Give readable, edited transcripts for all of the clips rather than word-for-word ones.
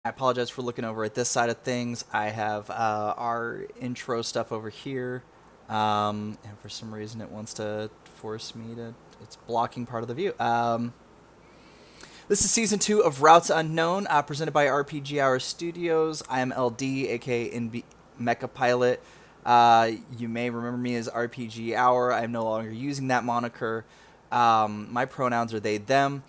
I apologize for looking over at this side of things. I have our intro stuff over here, and for some reason it wants to force me to. It's blocking part of the view. This is season 2 of Routes Unknown, presented by RPGHour Studios. I am LD, aka Mecha Pilot. You may remember me as RPG Hour. I am no longer using that moniker. My pronouns are they, them.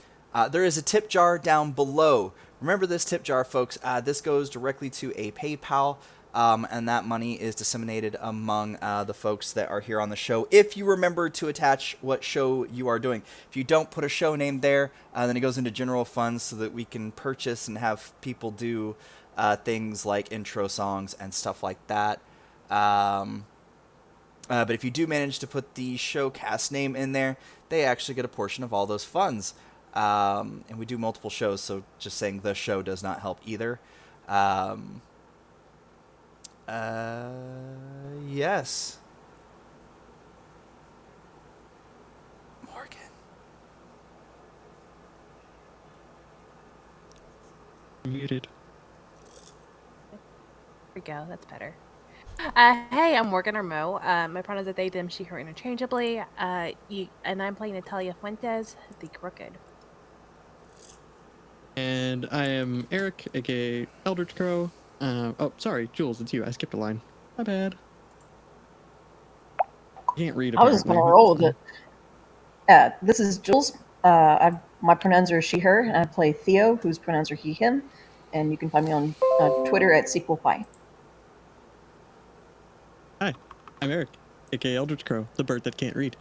There is a tip jar down below. Remember this tip jar, folks. This goes directly to a PayPal, and that money is disseminated among the folks that are here on the show. If you remember to attach what show you are doing. If you don't put a show name there, then it goes into general funds so that we can purchase and have people do things like intro songs and stuff like that. But if you do manage to put the show cast name in there, they actually get a portion of all those funds. And we do multiple shows, so just saying the show does not help either. Yes. Morgan. Muted. There we go. That's better. Hey, I'm Morgan or Mo. My pronouns are they, them, she, her interchangeably. And I'm playing Natalia Fuentes, the Crooked. And I am Eric, aka Eldritch Crow. Oh, sorry, Jules, it's you. I skipped a line. My bad. Can't read. I was just gonna roll with it. This is Jules. My pronouns are she, her, and I play Theo, whose pronouns are he, him. And you can find me on Twitter at SequelPie. Hi, I'm Eric, aka Eldritch Crow, the bird that can't read.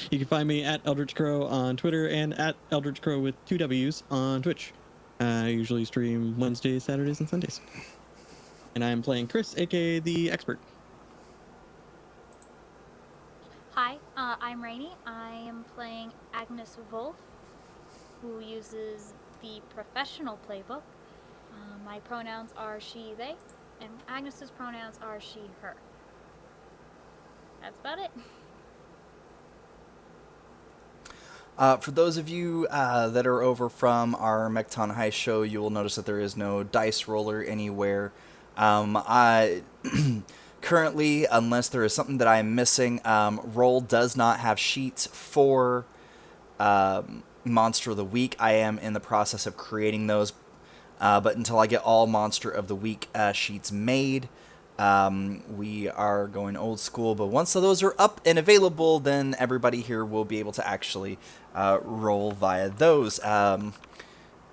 You can find me at Eldritch Crow on Twitter and at Eldritch Crow with 2 W's on Twitch. I usually stream Wednesdays, Saturdays, and Sundays. And I'm playing Chris, aka the expert. Hi, I'm Rainey. I am playing Agnes Wolf, who uses the professional playbook. My pronouns are she, they, and Agnes's pronouns are she, her. That's about it. For those of you that are over from our Mechton High show, you will notice that there is no dice roller anywhere. I currently, unless there is something that I'm missing, Roll does not have sheets for Monster of the Week. I am in the process of creating those, but until I get all Monster of the Week sheets made, we are going old school. But once those are up and available, then everybody here will be able to actually roll via those. And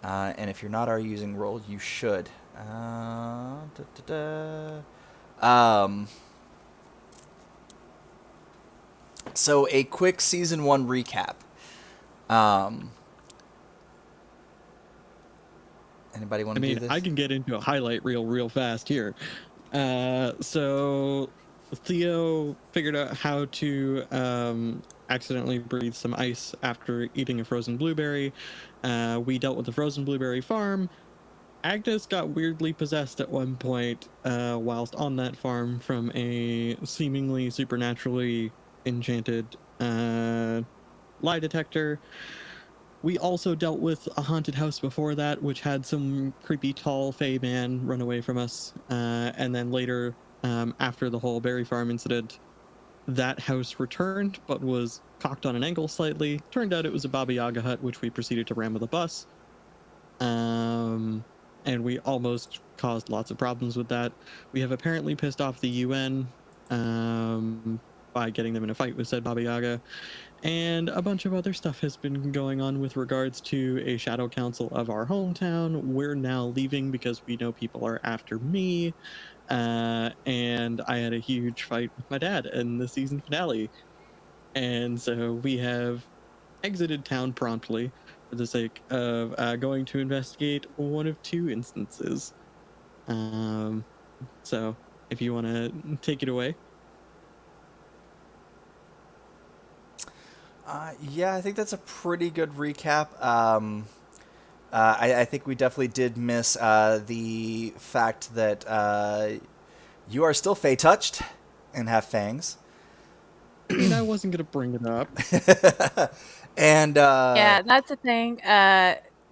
if you're not already using Roll, you should. So a quick season 1 recap. Anybody want to do this? I can get into a highlight reel real fast here. So Theo figured out how to accidentally breathe some ice after eating a frozen blueberry. We dealt with the frozen blueberry farm. Agnes got weirdly possessed at one point whilst on that farm from a seemingly supernaturally enchanted lie detector. We also dealt with a haunted house before that, which had some creepy tall fey man run away from us. And then later, after the whole berry farm incident, that house returned, but was cocked on an angle slightly. Turned out it was a Baba Yaga hut, which we proceeded to ram with a bus. And we almost caused lots of problems with that. We have apparently pissed off the UN by getting them in a fight with said Baba Yaga. And a bunch of other stuff has been going on with regards to a shadow council of our hometown. We're now leaving because we know people are after me. And I had a huge fight with my dad in the season finale. And so we have exited town promptly for the sake of going to investigate one of 2 instances. So if you want to take it away. Yeah, I think that's a pretty good recap. I think we definitely did miss the fact that you are still Fey touched and have fangs. I mean, I wasn't going to bring it up. And yeah, that's the thing.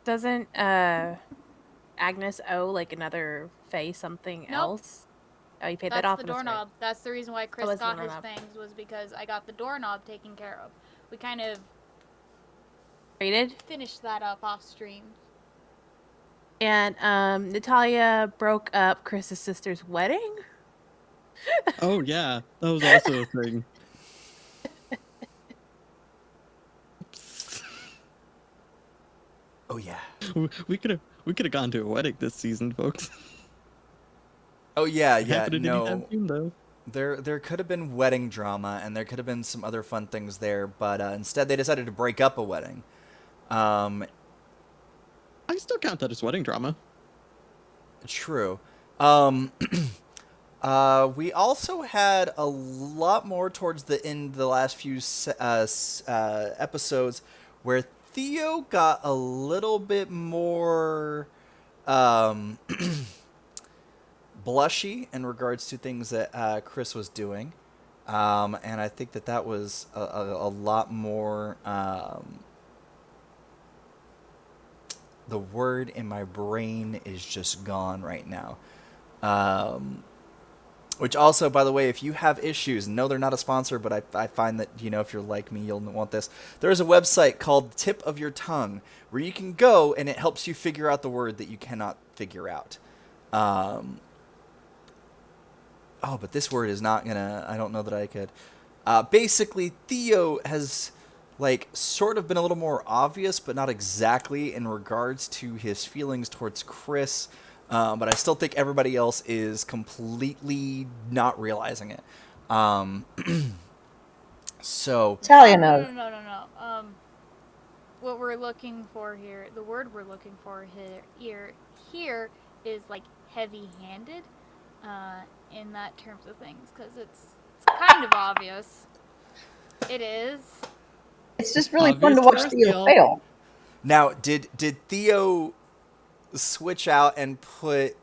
Doesn't Agnes owe like another Fae something Nope. else? Oh, you paid that That's off. the and that's right. doorknob. That's the reason why Chris was the got his doorknob. fangs, was because I got the doorknob taken care of. We kind of Traded. finished that up off stream. And Natalia broke up Chris's sister's wedding. Oh yeah, that was also a thing. Oh yeah. We could have gone to a wedding this season, folks. Oh yeah, It yeah. happened No. anytime soon, though. There could have been wedding drama, and there could have been some other fun things there, but instead they decided to break up a wedding. I still count that as wedding drama. True. We also had a lot more towards the end of the last few episodes where Theo got a little bit more blushy in regards to things that Chris was doing. And I think that was a lot more... the word in my brain is just gone right now. Which also, by the way, if you have issues, no, they're not a sponsor, but I find that, if you're like me, you'll want this. There's a website called Tip of Your Tongue where you can go and it helps you figure out the word that you cannot figure out. But this word is not gonna, I don't know that I could. Basically, Theo has, sort of been a little more obvious, but not exactly in regards to his feelings towards Chris. But I still think everybody else is completely not realizing it. So... Talia knows. No. What we're looking for here, the word we're looking for here is like heavy-handed in that terms of things, because it's kind of obvious. It is. It's just really Obvious fun to watch to us, Theo y'all. fail. Now, did Theo switch out and put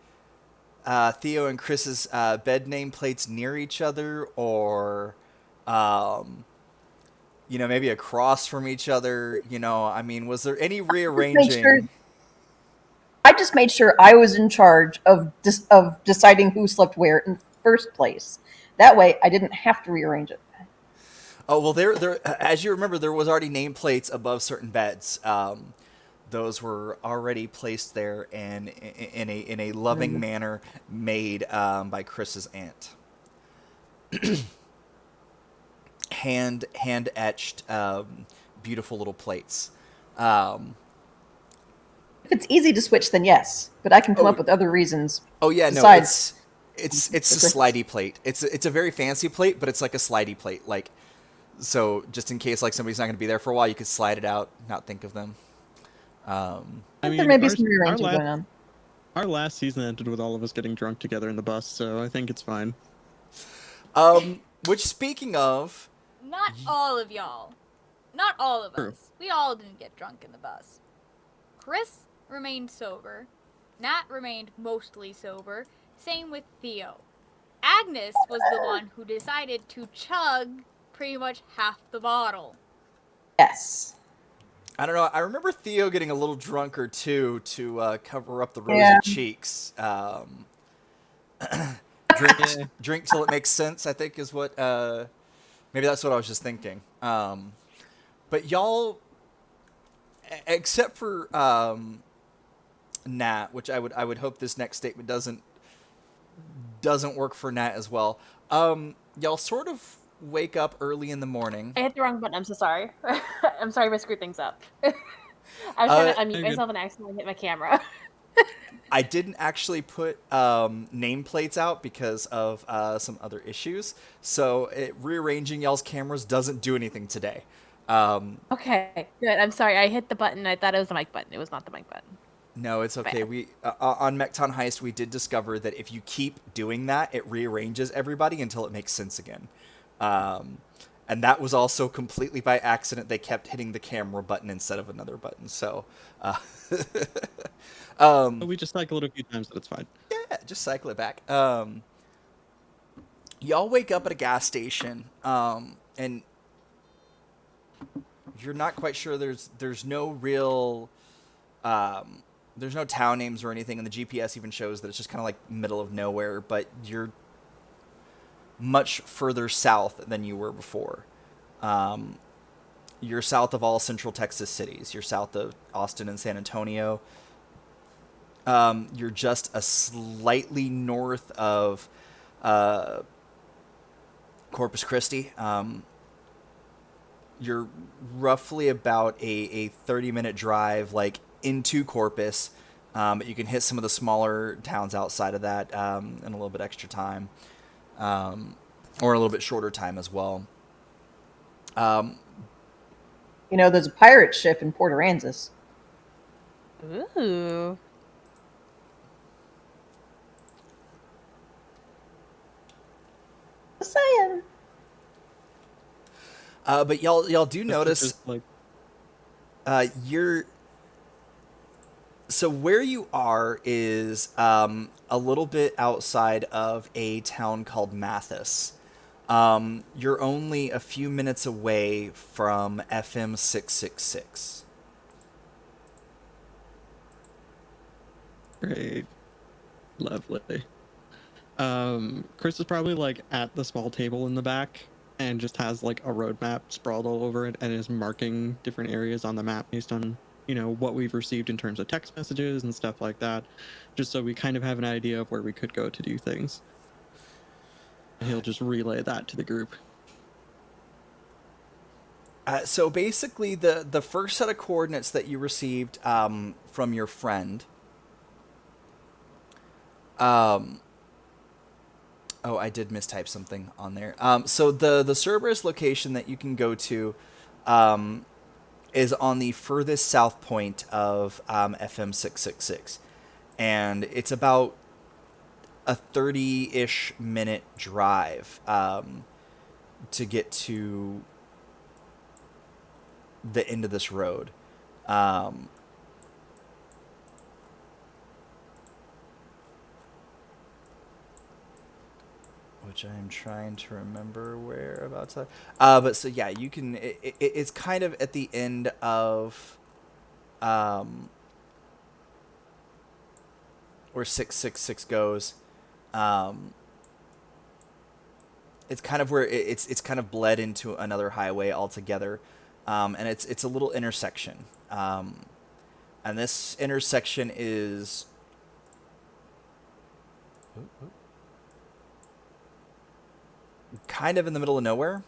Theo and Chris's bed nameplates near each other, or maybe across from each other? Was there any rearranging? I just made sure I was in charge of deciding who slept where in the first place. That way, I didn't have to rearrange it. Oh well, there. As you remember, there was already nameplates above certain beds. Those were already placed there and in a loving manner made by Chris's aunt. hand etched, beautiful little plates. If it's easy to switch, then yes. But I can come up with other reasons. Oh yeah, besides it's a slidey plate. It's a very fancy plate, but it's like a slidey plate. So just in case somebody's not going to be there for a while, you could slide it out, not think of them. I think there may be some rearranging going on. Our last season ended with all of us getting drunk together in the bus, so I think it's fine. Which, speaking of... Not all of y'all. Not all of True. us. We all didn't get drunk in the bus. Chris remained sober. Nat remained mostly sober. Same with Theo. Agnes was the one who decided to chug pretty much half the bottle. Yes. I don't know. I remember Theo getting a little drunker, too, to cover up the rosy cheeks. Drink till it makes sense, I think, is what... maybe that's what I was just thinking. But y'all... Except for Nat, which I would hope this next statement doesn't work for Nat as well. Y'all sort of wake up early in the morning. I hit the wrong button. I'm so sorry. I'm sorry if I screwed things up. I was trying to unmute myself and accidentally hit my camera. I didn't actually put nameplates out because of some other issues. So rearranging y'all's cameras doesn't do anything today. Okay, good. I'm sorry. I hit the button. I thought it was the mic button. It was not the mic button. No, it's okay. We on Mechton Heist, we did discover that if you keep doing that, it rearranges everybody until it makes sense again. And that was also completely by accident. They kept hitting the camera button instead of another button. So, We just cycle it a few times, but it's fine. yeah, just cycle it back. Y'all wake up at a gas station, and you're not quite sure. There's no real There's no town names or anything, and the GPS even shows that it's just kind of like middle of nowhere, but you're much further south than you were before. You're south of all central Texas cities. You're south of Austin and San Antonio. You're just a slightly north of Corpus Christi. You're roughly about a 30-minute drive, like, into Corpus. But you can hit some of the smaller towns outside of that in a little bit extra time. Or a little bit shorter time as well. There's a pirate ship in Port Aransas. Ooh. Just saying. But y'all do notice Just like you're so where you are is a little bit outside of a town called Mathis. You're only a few minutes away from FM 666. great, lovely. Chris is probably like at the small table in the back and just has like a road map sprawled all over it and is marking different areas on the map based on what we've received in terms of text messages and stuff like that, just so we kind of have an idea of where we could go to do things. And he'll just relay that to the group. So basically, the first set of coordinates that you received from your friend. Oh, I did mistype something on there. So the Cerberus location that you can go to is on the furthest south point of FM 666. And it's about a 30-ish minute drive to get to the end of this road. Which I'm trying to remember whereabouts. But so yeah, you can. It's kind of at the end of where 666 goes. It's kind of where it's kind of bled into another highway altogether, and it's a little intersection. And this intersection is. Kind of in the middle of nowhere.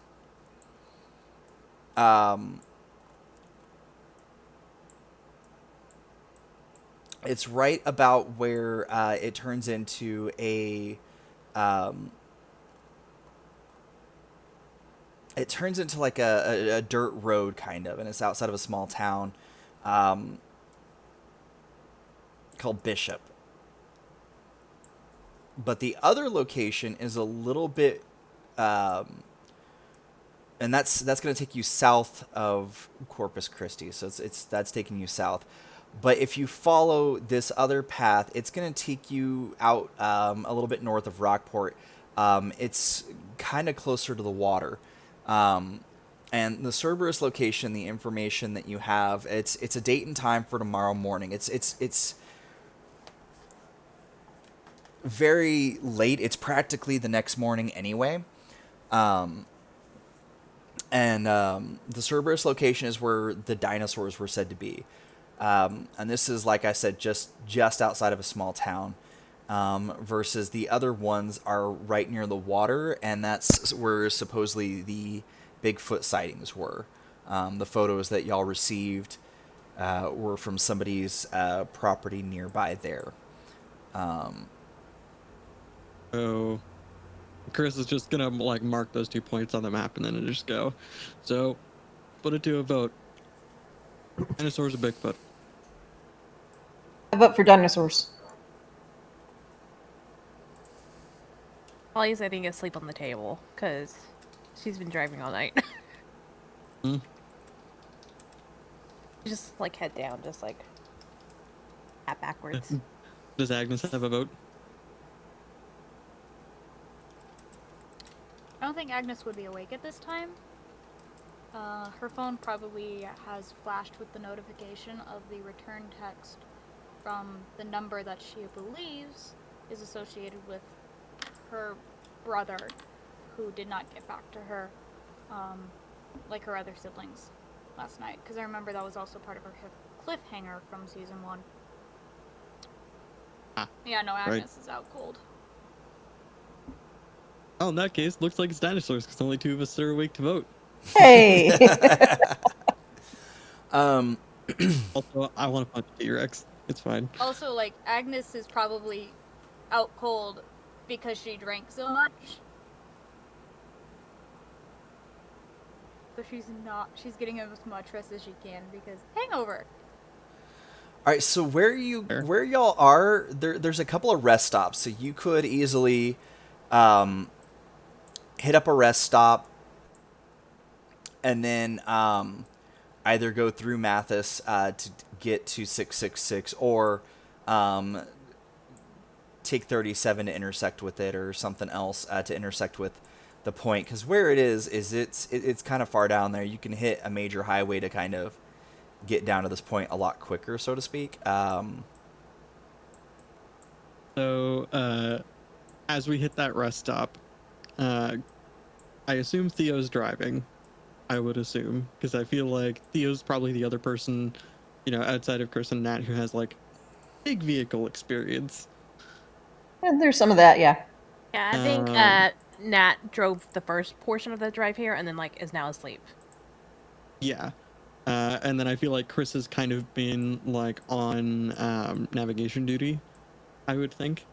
It's right about where it turns into it turns into like a dirt road kind of, and it's outside of a small town called Bishop. But the other location is a little bit and that's going to take you south of Corpus Christi, so that's taking you south. But if you follow this other path, it's going to take you out a little bit north of Rockport. It's kind of closer to the water, and the Cerberus location, the information that you have, it's a date and time for tomorrow morning. It's very late. It's practically the next morning anyway. And the Cerberus location is where the dinosaurs were said to be. And this is, like I said, just outside of a small town. Versus the other ones are right near the water, and that's where supposedly the Bigfoot sightings were. The photos that y'all received were from somebody's property nearby there. So Chris is just gonna like mark those 2 points on the map and then it'll just go. So put it to a vote. Dinosaurs or Bigfoot? I vote for dinosaurs. Holly's sitting asleep on the table because she's been driving all night. Just like head down, just like hat backwards. Does Agnes have a vote? I don't think Agnes would be awake at this time. Her phone probably has flashed with the notification of the return text from the number that she believes is associated with her brother, who did not get back to her, like her other siblings last night. Because I remember that was also part of her cliffhanger from season 1. Yeah, no, Agnes is out cold. Oh, in that case, looks like it's dinosaurs because only 2 of us are awake to vote. Hey. Also, I want to punch a T-Rex. It's fine. Also, like, Agnes is probably out cold because she drank so much. So she's getting as much rest as she can because hangover. All right, so where y'all are, there's a couple of rest stops, so you could easily hit up a rest stop and then either go through Mathis to get to 666 or take 37 to intersect with it or something else to intersect with the point. Because where it is it's kind of far down there. You can hit a major highway to kind of get down to this point a lot quicker, so to speak. So, as we hit that rest stop, I assume Theo's driving. I would assume, because I feel like Theo's probably the other person, outside of Chris and Nat, who has like big vehicle experience. And there's some of that, yeah. Yeah, I think Nat drove the first portion of the drive here and then like is now asleep. Yeah. And then I feel like Chris has kind of been like on navigation duty, I would think.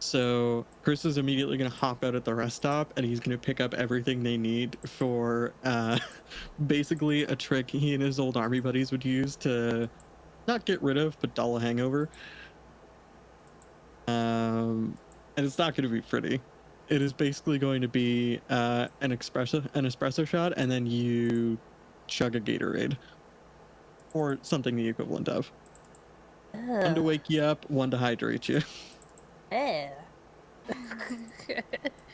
So Chris is immediately going to hop out at the rest stop and he's going to pick up everything they need for basically a trick he and his old army buddies would use to not get rid of, but dull a hangover. And it's not going to be pretty. It is basically going to be an espresso shot, and then you chug a Gatorade. Or something the equivalent of. One to wake you up, one to hydrate you.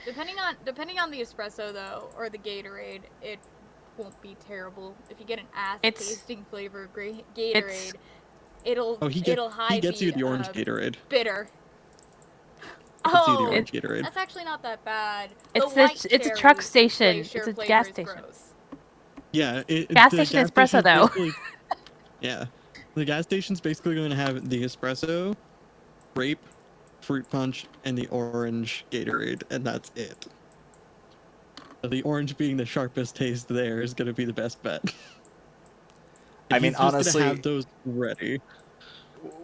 Depending on the espresso though, or the Gatorade, it won't be terrible. If you get an ass-tasting flavor Gatorade, it'll hide he gets you the orange Gatorade. bitter. Oh, the orange Gatorade. That's actually not that bad. It's a truck station. It's a gas station. Gross. Yeah, gas station espresso though. Yeah, the gas station's basically going to have the espresso, grape, fruit punch, and the orange Gatorade, and that's it. So the orange being the sharpest taste there is going to be the best bet. I mean, honestly, have those ready.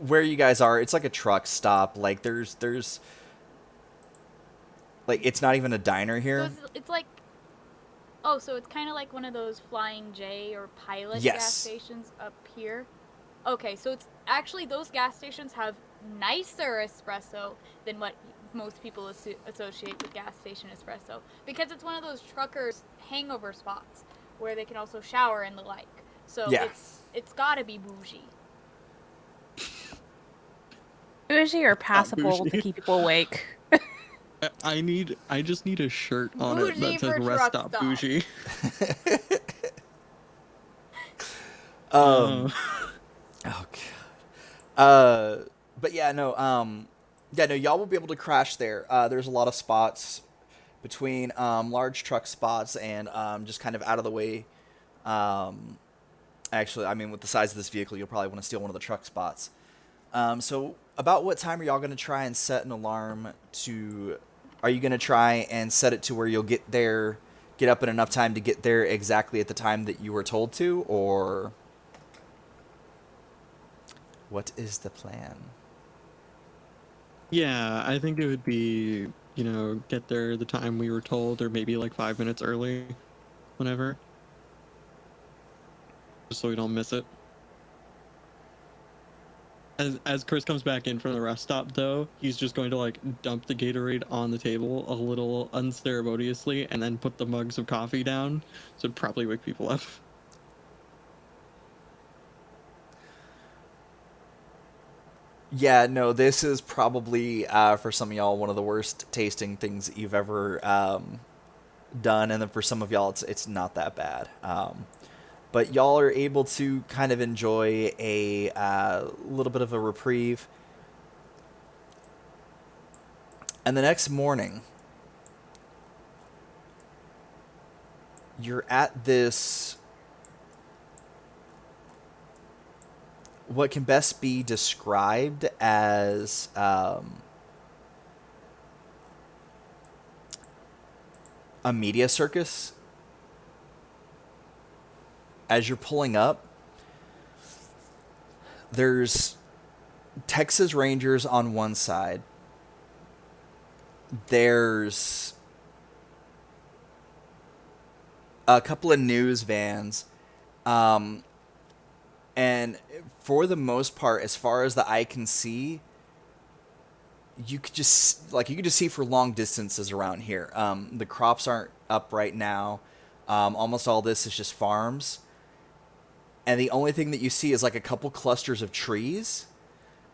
Where you guys are, it's like a truck stop. Like there's like it's not even a diner here. So it's like, so it's kind of like one of those Flying J or Pilot gas stations up here. Okay, so it's actually those gas stations have nicer espresso than what most people associate with gas station espresso, because it's one of those truckers' hangover spots where they can also shower and the like. So it's gotta be bougie. Bougie or passable to keep people awake. I just need a shirt on bougie it that says rest stop bougie. Oh god. But yeah, no, y'all will be able to crash there. There's a lot of spots between large truck spots and just kind of out of the way. Actually, I mean, with the size of this vehicle, you'll probably want to steal one of the truck spots. So about what time are y'all going to try and set an alarm to... Are you going to try and set it to where you'll get up in enough time to get there exactly at the time that you were told to, or... What is the plan? Yeah, I think it would be, get there the time we were told, or maybe like 5 minutes early, whenever. Just so we don't miss it. As Chris comes back in from the rest stop, though, he's just going to like dump the Gatorade on the table a little unceremoniously and then put the mugs of coffee down. So it'd probably wake people up. Yeah, no, this is probably, for some of y'all, one of the worst tasting things that you've ever done, and then for some of y'all, it's not that bad. But y'all are able to kind of enjoy a little bit of a reprieve. And the next morning, you're at this, what can best be described as a media circus. As you're pulling up, there's Texas Rangers on one side. There's a couple of news vans. And for the most part, as far as the eye can see, you could just see for long distances around here. The crops aren't up right now. Almost all this is just farms. And the only thing that you see is like a couple clusters of trees.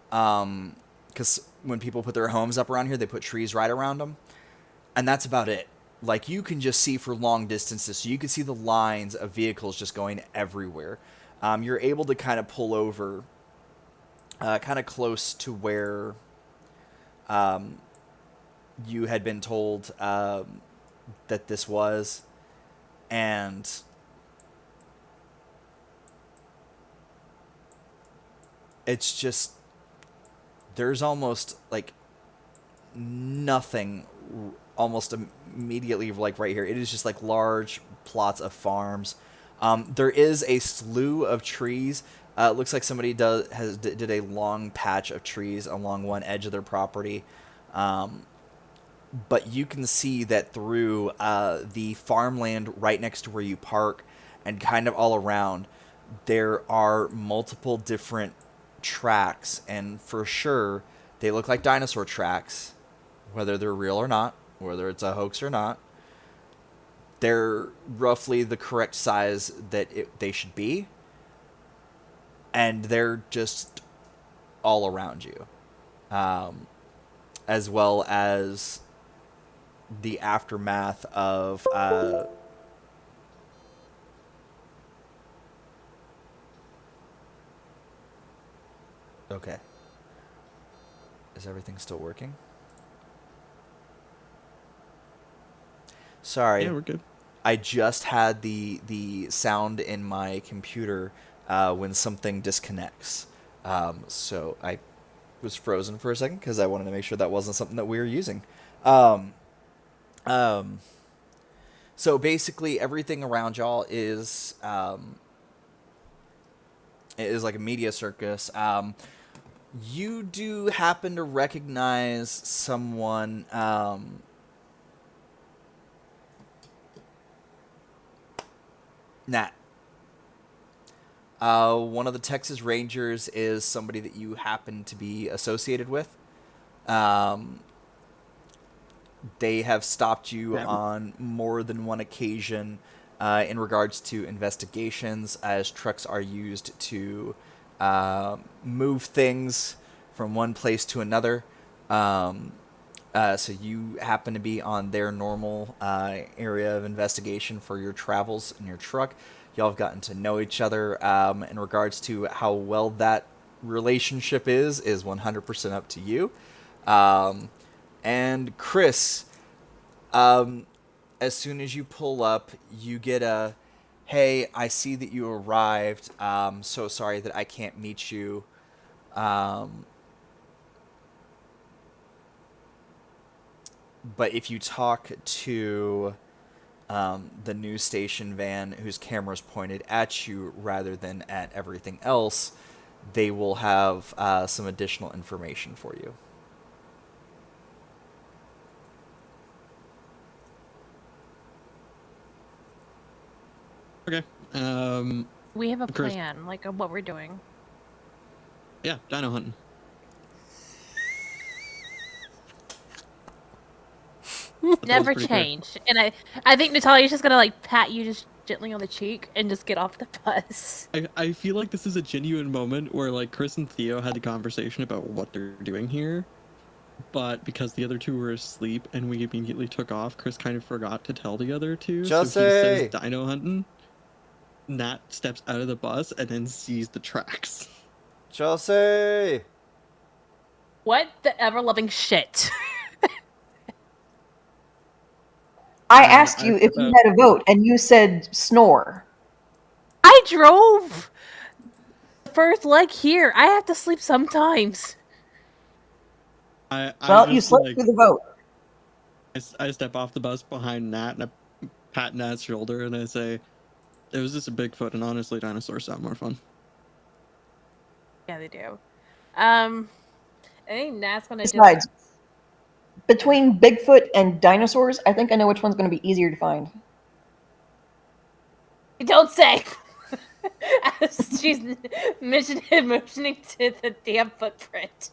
Because when people put their homes up around here, they put trees right around them. And that's about it. Like, you can just see for long distances. So you can see the lines of vehicles just going everywhere. You're able to kind of pull over kind of close to where you had been told that this was. And it's just, there's almost like nothing almost immediately like right here. It is just like large plots of farms. There is a slew of trees. It looks like somebody did a long patch of trees along one edge of their property. But you can see that through the farmland right next to where you park and kind of all around, there are multiple different tracks, and for sure they look like dinosaur tracks, whether they're real or not, whether it's a hoax or not. They're roughly the correct size that they should be, and they're just all around you, as well as the aftermath of okay. Is everything still working? Sorry. Yeah, we're good. I just had the sound in my computer when something disconnects. So I was frozen for a second because I wanted to make sure that wasn't something that we were using. So basically everything around y'all is like a media circus. You do happen to recognize someone. Nat. One of the Texas Rangers is somebody that you happen to be associated with. They have stopped you on more than one occasion in regards to investigations, as trucks are used to move things from one place to another. So you happen to be on their normal area of investigation for your travels in your truck. Y'all have gotten to know each other. In regards to how well that relationship is 100% up to you. And Chris, as soon as you pull up, you get a, "Hey, I see that you arrived. So sorry that I can't meet you. But if you talk to the news station van whose camera's pointed at you rather than at everything else, they will have some additional information for you." Okay. We have a Chris- plan, like, of what we're doing. Yeah, dino hunting. Never pretty clear. change. And I think Natalia's just gonna like pat you just gently on the cheek and just get off the bus. I feel like this is a genuine moment where like Chris and Theo had a conversation about what they're doing here, but because the other two were asleep and we immediately took off, Chris kind of forgot to tell the other two. So he says Chelsea! dino hunting. Nat steps out of the bus and then sees the tracks. Chelsea! What the ever-loving shit? I And asked you if you had a vote, and you said snore. I drove the first leg here. I have to sleep sometimes. I Well, you just, slept like, through the vote. I step off the bus behind Nat and I pat Nat's shoulder and I say, "It was just a Bigfoot, and honestly, dinosaurs sound more fun." Yeah, they do. I think Nat's gonna Besides, just. between Bigfoot and dinosaurs, I think I know which one's going to be easier to find. Don't say. As she's motioning to the damn footprint.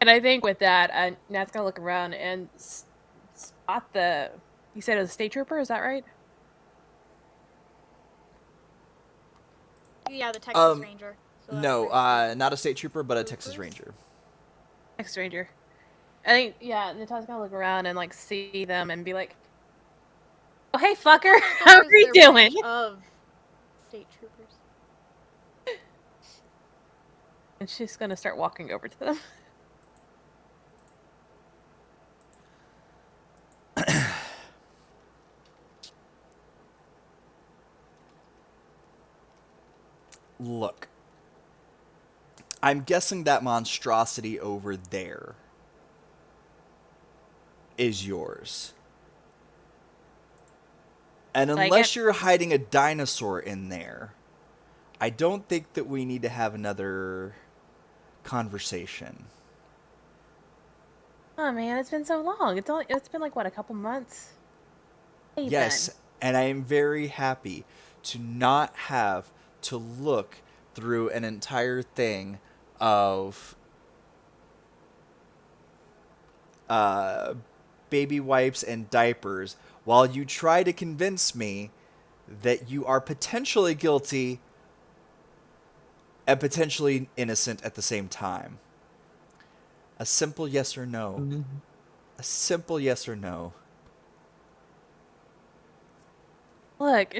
And I think with that, Nat's gonna look around and spot the. You said it was a state trooper, is that right? Yeah, the Texas Um, Ranger. So that's No, pretty not a state trooper, but a Texas Troopers? Ranger. Texas Ranger. I think Natasha's gonna look around and like see them and be like, "Oh hey fucker, how are Suppose you they're doing?" branch of state troopers. And she's gonna start walking over to them. Look, I'm guessing that monstrosity over there is yours. And Like unless it- you're hiding a dinosaur in there, I don't think that we need to have another conversation. Oh man, it's been so long. It's been like what, a couple months. Hey, Yes, then. and I am very happy to not have to look through an entire thing of baby wipes and diapers while you try to convince me that you are potentially guilty and potentially innocent at the same time. A simple yes or no. A simple yes or no. Look,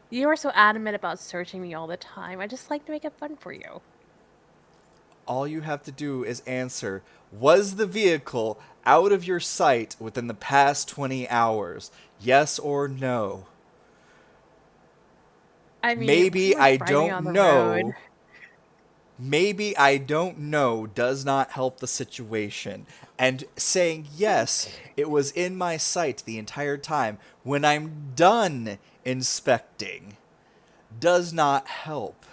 you are so adamant about searching me all the time. I just like to make it fun for you. All you have to do is answer, was the vehicle out of your sight within the past 20 hours? Yes or no? I mean, Maybe we were I driving don't on the know. road. Maybe I don't know does not help the situation. And saying yes, it was in my sight the entire time when I'm done inspecting does not help.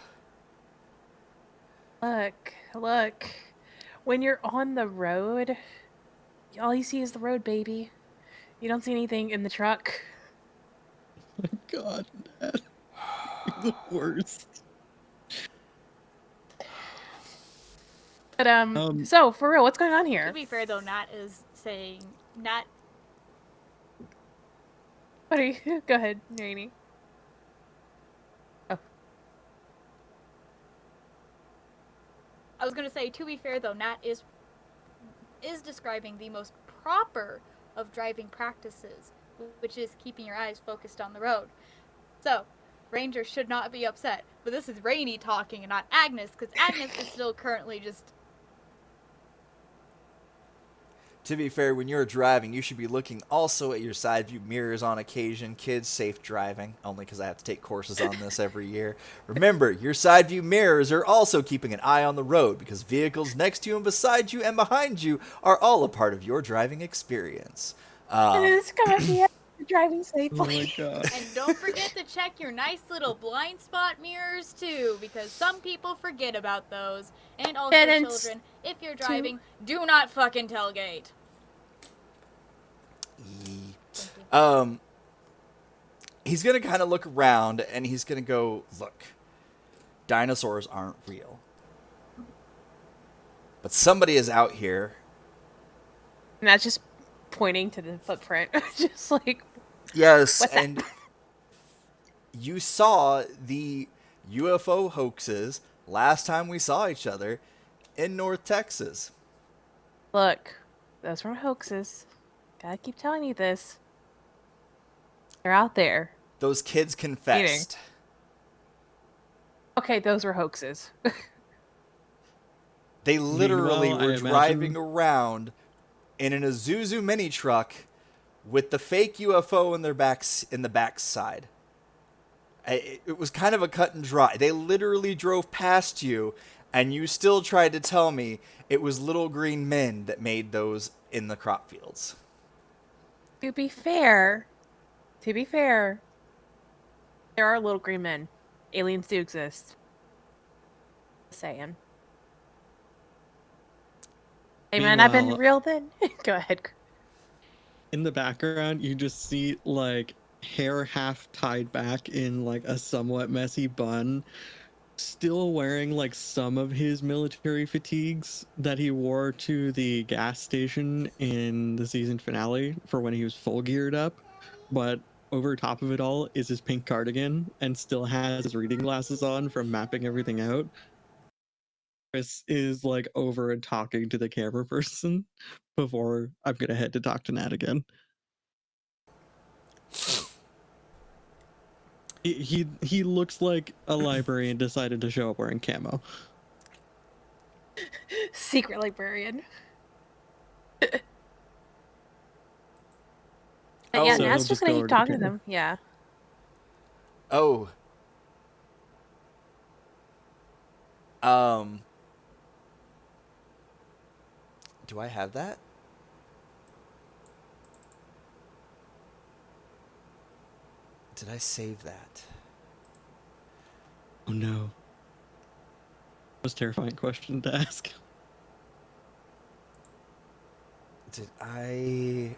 Look. When you're on the road, all you see is the road, baby. You don't see anything in the truck. God, Nat. You're the worst. But so for real, what's going on To here? be fair, though, Nat is saying Nat. What are you? Go ahead, Rainy. Oh, I was gonna say, to be fair, though, Nat is describing the most proper of driving practices, which is keeping your eyes focused on the road. So, Ranger should not be upset. But this is Rainy talking and not Agnes, because Agnes is still currently just. To be fair, when you're driving, you should be looking also at your side view mirrors on occasion. Kids, safe driving. Only because I have to take courses on this every year. Remember, your side view mirrors are also keeping an eye on the road because vehicles next to you and beside you and behind you are all a part of your driving experience. and it's coming at the end. Driving Oh safely. my god. And don't forget to check your nice little blind spot mirrors too, because some people forget about those. And also, And children, if you're driving, do not fucking tailgate. Thank you. He's gonna kind of look around and he's gonna go, look, dinosaurs aren't real, but somebody is out here. And that's just pointing to the footprint. Just like, Yes, what's that? and you saw the UFO hoaxes last time we saw each other in North Texas. Look, those were hoaxes. Gotta keep telling you this. They're out there. Those kids confessed. Okay, those were hoaxes. They literally Meanwhile, were I driving imagine- around in an Isuzu mini truck with the fake UFO in the backside. It was kind of a cut and dry. They literally drove past you, and you still tried to tell me it was little green men that made those in the crop fields. To be fair, there are little green men. Aliens do exist. Just saying. Hey man, I've been Meanwhile- real then. Go ahead. In the background, you just see like hair half tied back in like a somewhat messy bun, still wearing like some of his military fatigues that he wore to the gas station in the season finale for when he was full geared up. But over top of it all is his pink cardigan and still has his reading glasses on from mapping everything out. Chris is like over and talking to the camera person before I'm gonna head to talk to Nat again. He looks like a librarian decided to show up wearing camo. Secret librarian. Oh, Yeah, so Nat's he'll just just gonna go keep over to talking to camera. them. Yeah. Oh. Do I have that? Did I save that? Oh no. Most terrifying question to ask. Did I...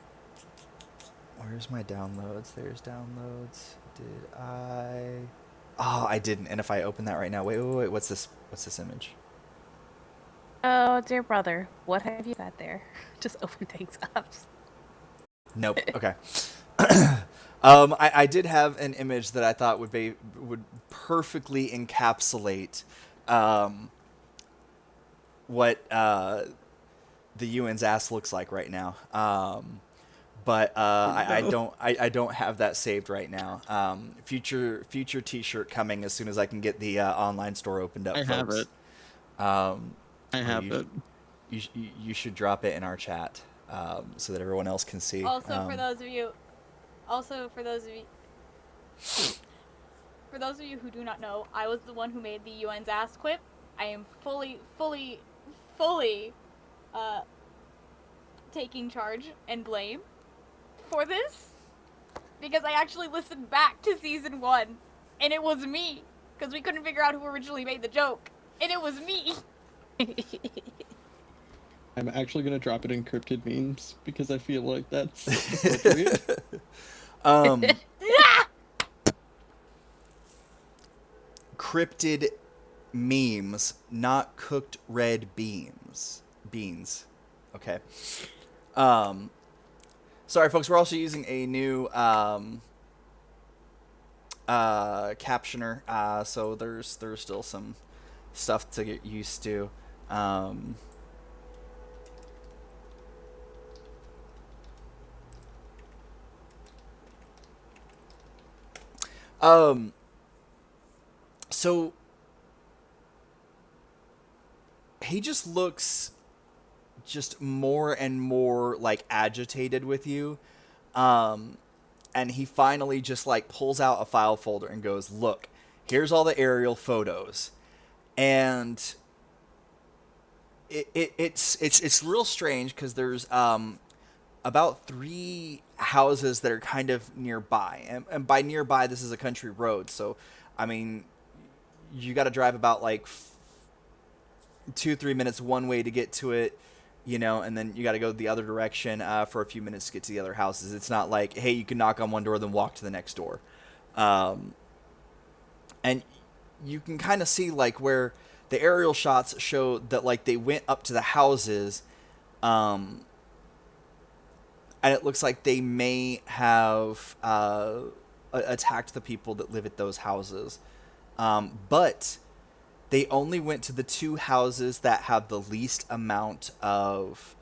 Where's my downloads? There's downloads. Did I... Oh, I didn't. And if I open that right now... Wait. What's this image? Oh, dear brother, what have you got there? Just open things up. Nope. Okay. I did have an image that I thought would perfectly encapsulate what the UN's ass looks like right now. But I don't have that saved right now. Future T-shirt coming as soon as I can get the online store opened up. I have folks. it. I Or have it. You should drop it in our chat so that everyone else can see. Also, for those of you who do not know, I was the one who made the UN's ass quip. I am fully taking charge and blame for this because I actually listened back to season 1 and it was me because we couldn't figure out who originally made the joke and it was me. I'm actually gonna drop it in cryptid memes because I feel like that's appropriate. Cryptid memes, not cooked red beans. Okay. Sorry, folks. We're also using a new captioner, so there's still some stuff to get used to. So he just looks just more and more like agitated with you. And he finally just like pulls out a file folder and goes, "Look, here's all the aerial photos." And it's real strange because there's about 3 houses that are kind of nearby, and by nearby this is a country road, so I mean you got to drive about like 2-3 minutes one way to get to it, and then you got to go the other direction for a few minutes to get to the other houses. It's not like, hey, you can knock on one door then walk to the next door. And you can kind of see like where the aerial shots show that like they went up to the houses, and it looks like they may have attacked the people that live at those houses. But they only went to the 2 houses that have the least amount of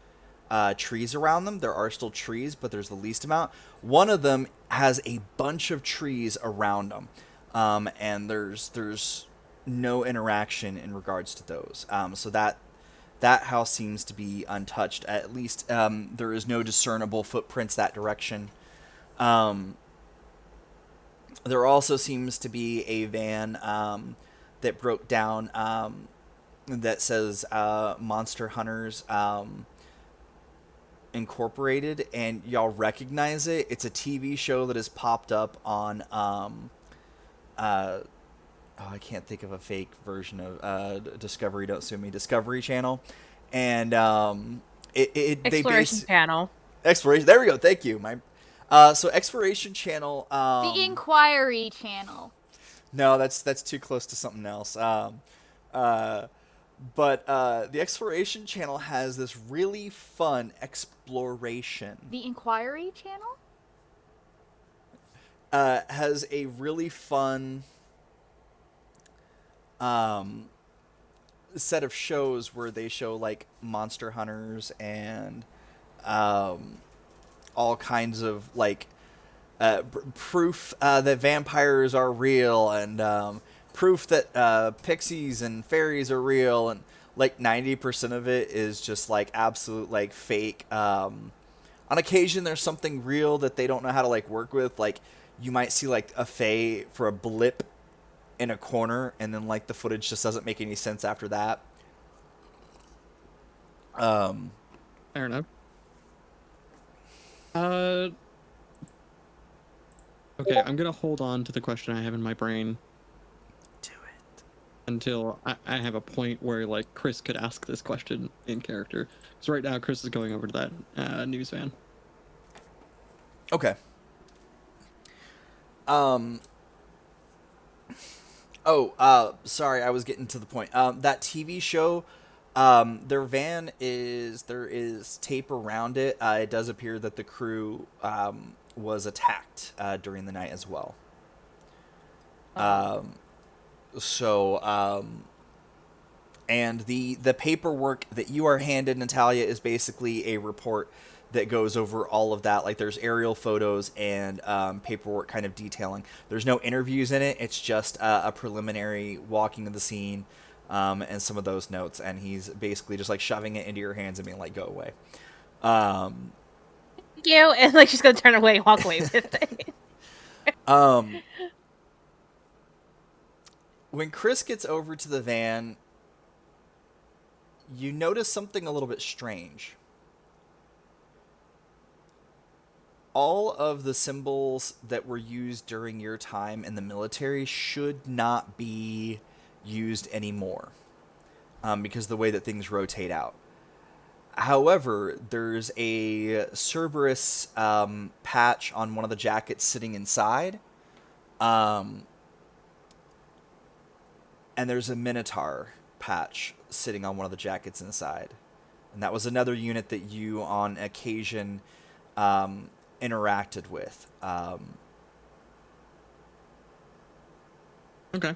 trees around them. There are still trees, but there's the least amount. One of them has a bunch of trees around them, and there's no interaction in regards to those. So that house seems to be untouched. At least there is no discernible footprints that direction. There also seems to be a van that broke down that says Monster Hunters Incorporated, and y'all recognize it. It's a TV show that has popped up on I can't think of a fake version of Discovery. Don't sue me. Discovery Channel, and Exploration Channel. Exploration. There we go. Thank you. So Exploration Channel. The Inquiry Channel. No, that's too close to something else. But the Exploration Channel has this really fun exploration. The Inquiry Channel? Has a really fun set of shows where they show like monster hunters and all kinds of like proof that vampires are real, and proof that pixies and fairies are real, and like 90% of it is just like absolute like fake. On occasion there's something real that they don't know how to like work with. Like you might see like a fae for a blip in a corner, and then like the footage just doesn't make any sense after that. Fair enough. Okay, I'm gonna hold on to the question I have in my brain. Do it. Until I have a point where like Chris could ask this question in character. Because right now Chris is going over to that news van. Okay. Sorry, I was getting to the point. That TV show, there is tape around it. It does appear that the crew was attacked during the night as well. And the paperwork that you are handed, Natalia, is basically a report that goes over all of that. Like there's aerial photos and paperwork kind of detailing. There's no interviews in it. It's just a preliminary walking of the scene and some of those notes. And he's basically just like shoving it into your hands and being like, go away. Thank you. And like she's gonna turn away and walk away with it. When Chris gets over to the van, you notice something a little bit strange. All of the symbols that were used during your time in the military should not be used anymore because of the way that things rotate out. However, there's a Cerberus patch on one of the jackets sitting inside. And there's a Minotaur patch sitting on one of the jackets inside. And that was another unit that you, on occasion, interacted with. Okay.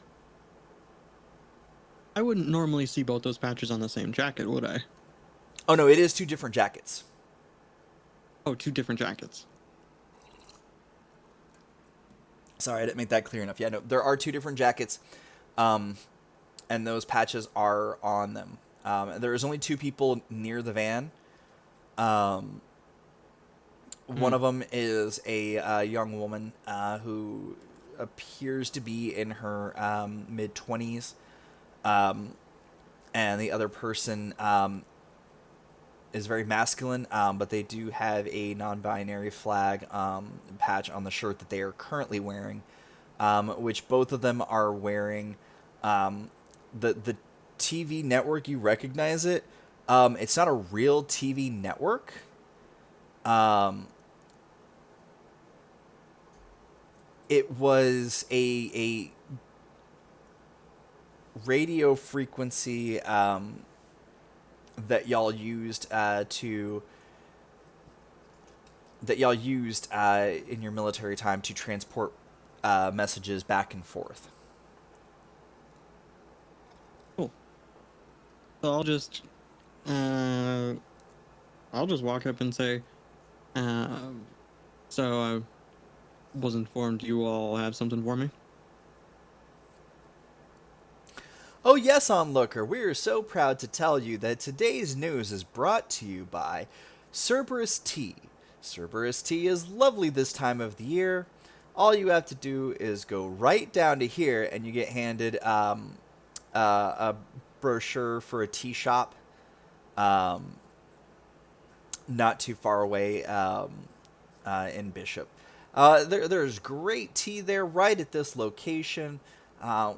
I wouldn't normally see both those patches on the same jacket, would I? Oh, no, it is 2 different jackets. Oh, 2 different jackets. Sorry, I didn't make that clear enough. Yeah, no, there are 2 different jackets, and those patches are on them. There is only 2 people near the van. One of them is a young woman who appears to be in her mid-20s, and the other person is very masculine, but they do have a non-binary flag patch on the shirt that they are currently wearing, which both of them are wearing. The TV network, you recognize it. It's not a real TV network. It was a radio frequency that y'all used in your military time to transport messages back and forth. So uh, I'll just walk up and say, so I was informed you all have something for me. Oh, yes, onlooker, we are so proud to tell you that today's news is brought to you by Cerberus Tea. Cerberus Tea is lovely this time of the year. All you have to do is go right down to here, and you get handed a brochure for a tea shop um, not too far away in Bishop. There's great tea there right at this location. Uh,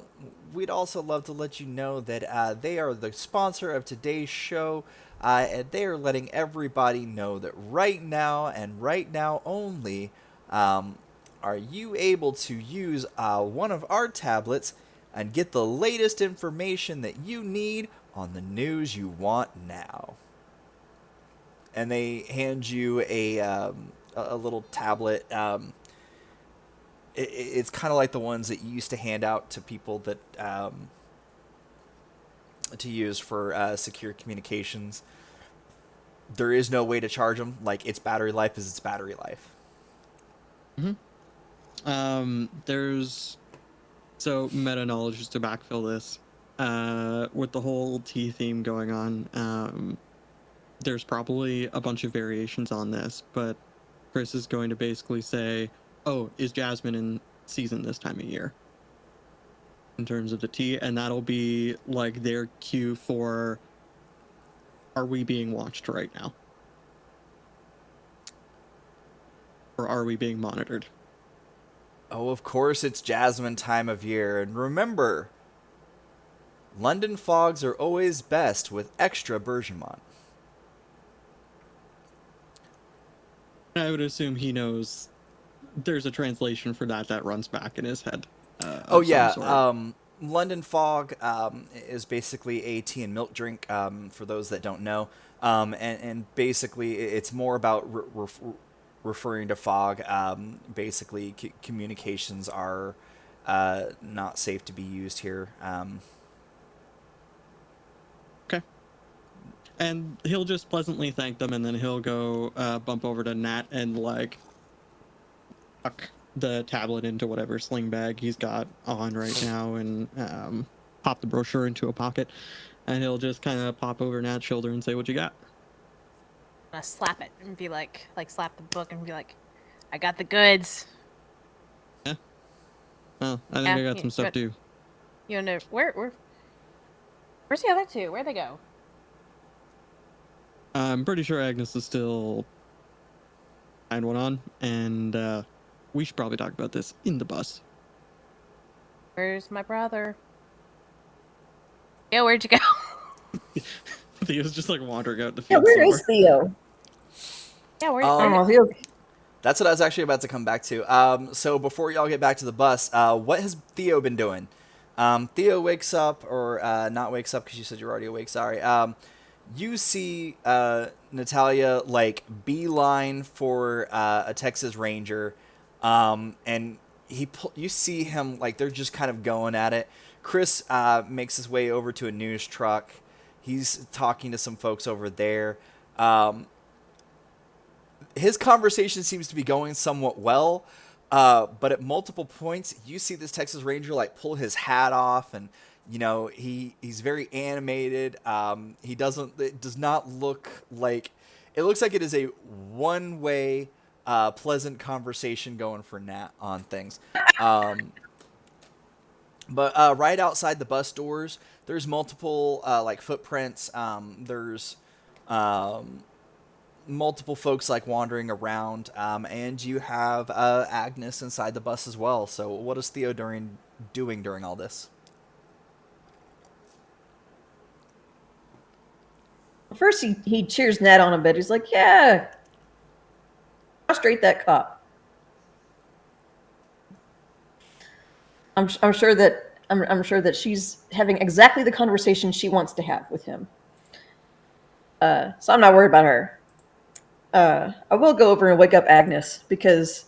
we'd also love to let you know that they are the sponsor of today's show, and they are letting everybody know that right now and right now only are you able to use one of our tablets and get the latest information that you need on the news you want now. And they hand you a little tablet. It's kind of like the ones that you used to hand out to people that to use for secure communications. There is no way to charge them. Like, its battery life is its battery life. There's so meta knowledge just to backfill this. With the whole tea theme going on, there's probably a bunch of variations on this, but Chris is going to basically say, "Oh, is Jasmine in season this time of year?" In terms of the tea, and that'll be like their cue for, "Are we being watched right now? Or are we being monitored?" Oh, of course it's Jasmine time of year. And remember, London fogs are always best with extra bergamot. I would assume he knows there's a translation for that runs back in his head. Oh of some yeah, sort. London Fog is basically a tea and milk drink. For those that don't know, and basically it's more about referring to fog. Basically, communications are not safe to be used here. Okay. And he'll just pleasantly thank them, and then he'll go bump over to Nat and like tuck the tablet into whatever sling bag he's got on right now, and pop the brochure into a pocket, and he'll just kind of pop over Nat's shoulder and say, "What you got?" I'm gonna slap it and be like slap the book and be like, I got the goods. Yeah. Well, I think Yeah, I got some stuff too. You know where's the other two? Where'd they go? I'm pretty sure Agnes is still tying one on, and we should probably talk about this in the bus. Where's my brother? Yeah, where'd you go? Theo's just like wandering out the Yeah, field where somewhere. is Theo? Yeah, where? I don't Um, know if Theo. That's what I was actually about to come back to. So before y'all get back to the bus, what has Theo been doing? Theo wakes up, or not wakes up because you said you're already awake. Sorry. You see Natalia like beeline for a Texas Ranger, and you see him like they're just kind of going at it. Chris makes his way over to a news truck. He's talking to some folks over there. His conversation seems to be going somewhat well, but at multiple points, you see this Texas Ranger like pull his hat off, and he's very animated. It does not look like it looks like it is a one-way pleasant conversation going for Nat on things. But right outside the bus doors, there's multiple like footprints. There's multiple folks like wandering around, and you have Agnes inside the bus as well. So what is Theo doing during all this? First, he cheers Nat on a bit. He's like, "Yeah, frustrate that cop." I'm sure that she's having exactly the conversation she wants to have with him. So I'm not worried about her. I will go over and wake up Agnes, because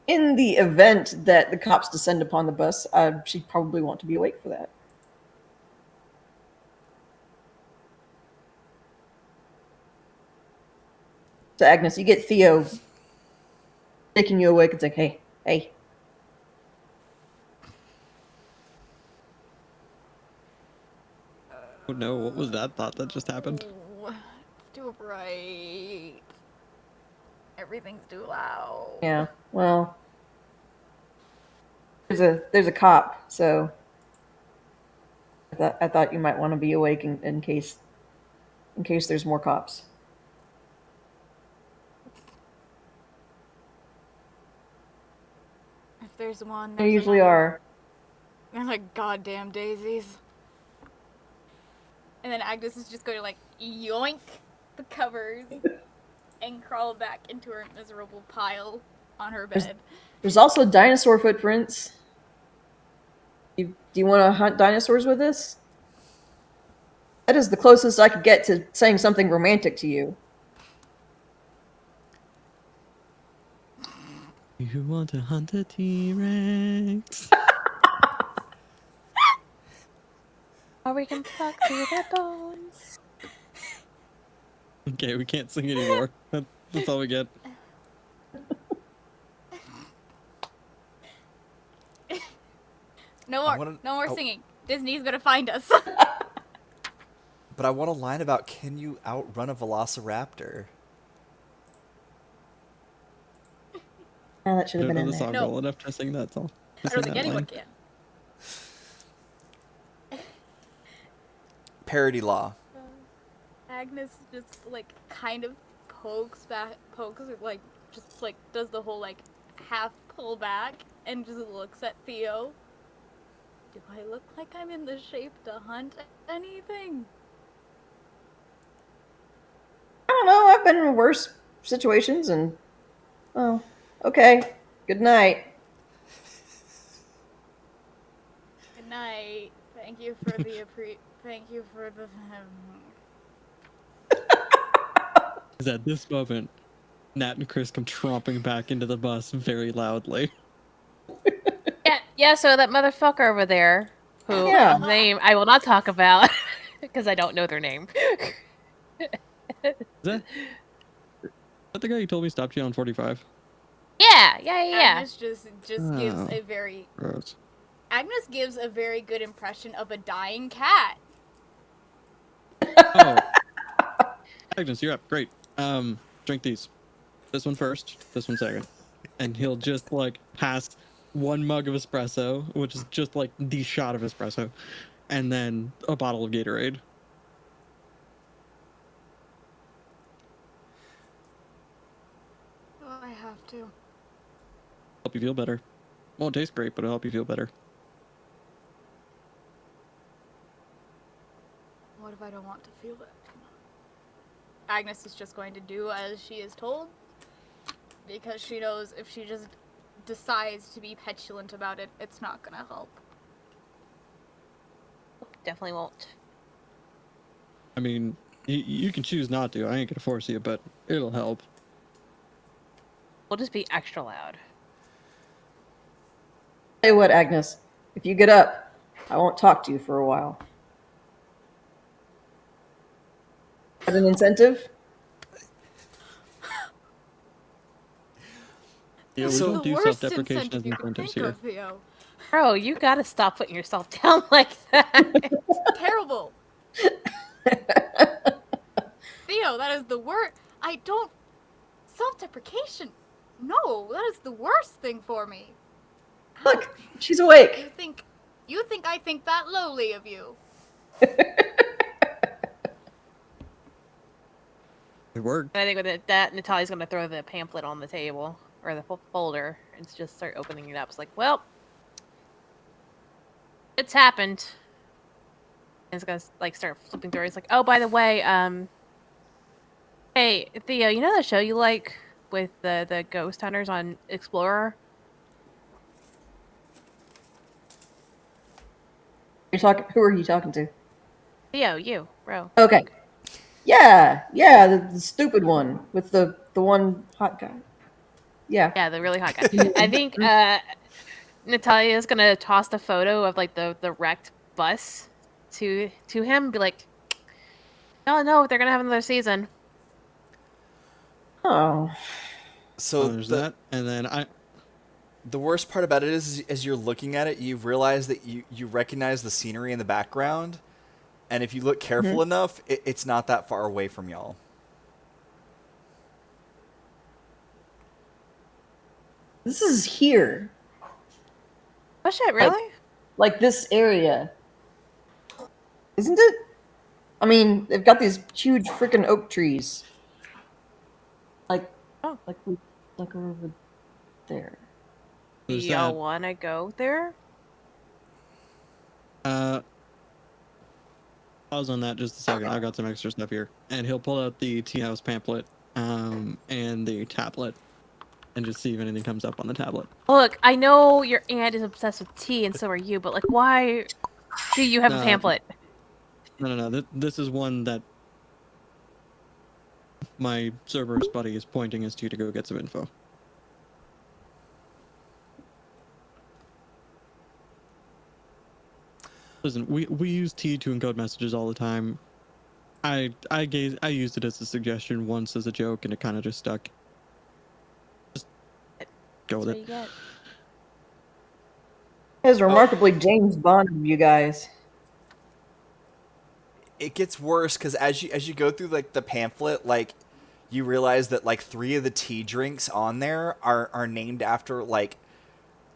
in the event that the cops descend upon the bus, she'd probably want to be awake for that. to Agnes. You get Theo taking you awake. It's like, hey. Oh no, what was that thought that just happened? Oh, it's too bright. Everything's too loud. Yeah. Well, there's a cop, so I thought you might want to be awake in case there's more cops. If there's one, There there's usually another. are. They're like goddamn daisies. And then Agnes is just going to like yoink the covers and crawl back into her miserable pile on her bed. There's also dinosaur footprints. Do you want to hunt dinosaurs with us? That is the closest I could get to saying something romantic to you. You want to hunt a T-Rex? Or we can fuck through the bones. Okay, we can't sing anymore. That's all we get. No I more, wanna- no more oh. singing. Disney's gonna find us. But I want a line about, can you outrun a velociraptor? Oh, that should have Don't been know in the there. song No. well enough to sing that song. I don't think anyone can. Parody law. Agnes just like kind of pokes, like just like does the whole like half pull back and just looks at Theo. Do I look like I'm in the shape to hunt anything? I don't know. I've been in worse situations, and oh, okay. Good night. Good night. Thank you for the Thank you for the. Is at this moment, Nat and Chris come tromping back into the bus very loudly. Yeah, so that motherfucker over there, who Yeah. name I will not talk about because I don't know their name. Is that the guy who told me stopped you on 45? Yeah. Agnes just gives Oh. a very Gross. Agnes gives a very good impression of a dying cat. Oh. Agnes, you're up. Great. Drink these. This one first, this one second. And he'll just like pass one mug of espresso, which is just like the shot of espresso, and then a bottle of Gatorade. Oh, I have to. Help you feel better. Won't taste great, but it'll help you feel better. What if I don't want to feel it? Agnes is just going to do as she is told because she knows if she just decides to be petulant about it, it's not gonna help. Definitely won't. I mean, you can choose not to. I ain't gonna force you, but it'll help. We'll just be extra loud. Tell you what, Agnes. If you get up, I won't talk to you for a while. Got an incentive? Yeah, we So- don't do the worst self-deprecation as incentive you could incentives think here. of, Theo. Bro, you gotta stop putting yourself down like that. Terrible. Theo, that is the worst. I don't. Self-deprecation. No, that is the worst thing for me. Look, she's awake. You think I think that lowly of you? It worked. I think with that, Natalia's gonna throw the pamphlet on the table or the folder and just start opening it up. It's like, well, it's happened. And it's gonna like start flipping through. It's like, oh, by the way, hey Theo, you know that show you like with the ghost hunters on Explorer? You're talking. Who are you talking to? Theo, you, bro. Okay. Yeah, the stupid one with the one hot guy. Yeah. Yeah, the really hot guy. I think Natalia's gonna toss the photo of like the wrecked bus to him. Be like, no, they're gonna have another season. Oh. So there's that, and then the worst part about it is, as you're looking at it, you realize that you recognize the scenery in the background, and if you look careful enough, it's not that far away from y'all. This is here. Oh shit! Really? Like this area. Isn't it? I mean, they've got these huge freaking oak trees. Like, Oh. like over there. Do there's y'all that. want to go there? Pause on that just a second. I got some extra stuff here, and he'll pull out the tea house pamphlet, and the tablet, and just see if anything comes up on the tablet. Look, I know your aunt is obsessed with tea, and so are you. But like, why do you have a pamphlet? No. This is one that my Cerberus buddy is pointing us to go get some info. Listen, we use T to encode messages all the time. I used it as a suggestion once as a joke, and it kind of just stuck. Just go with That's what it. you get. It is remarkably James Bond of you guys. It gets worse because as you go through like the pamphlet, like you realize that like 3 of the tea drinks on there are named after like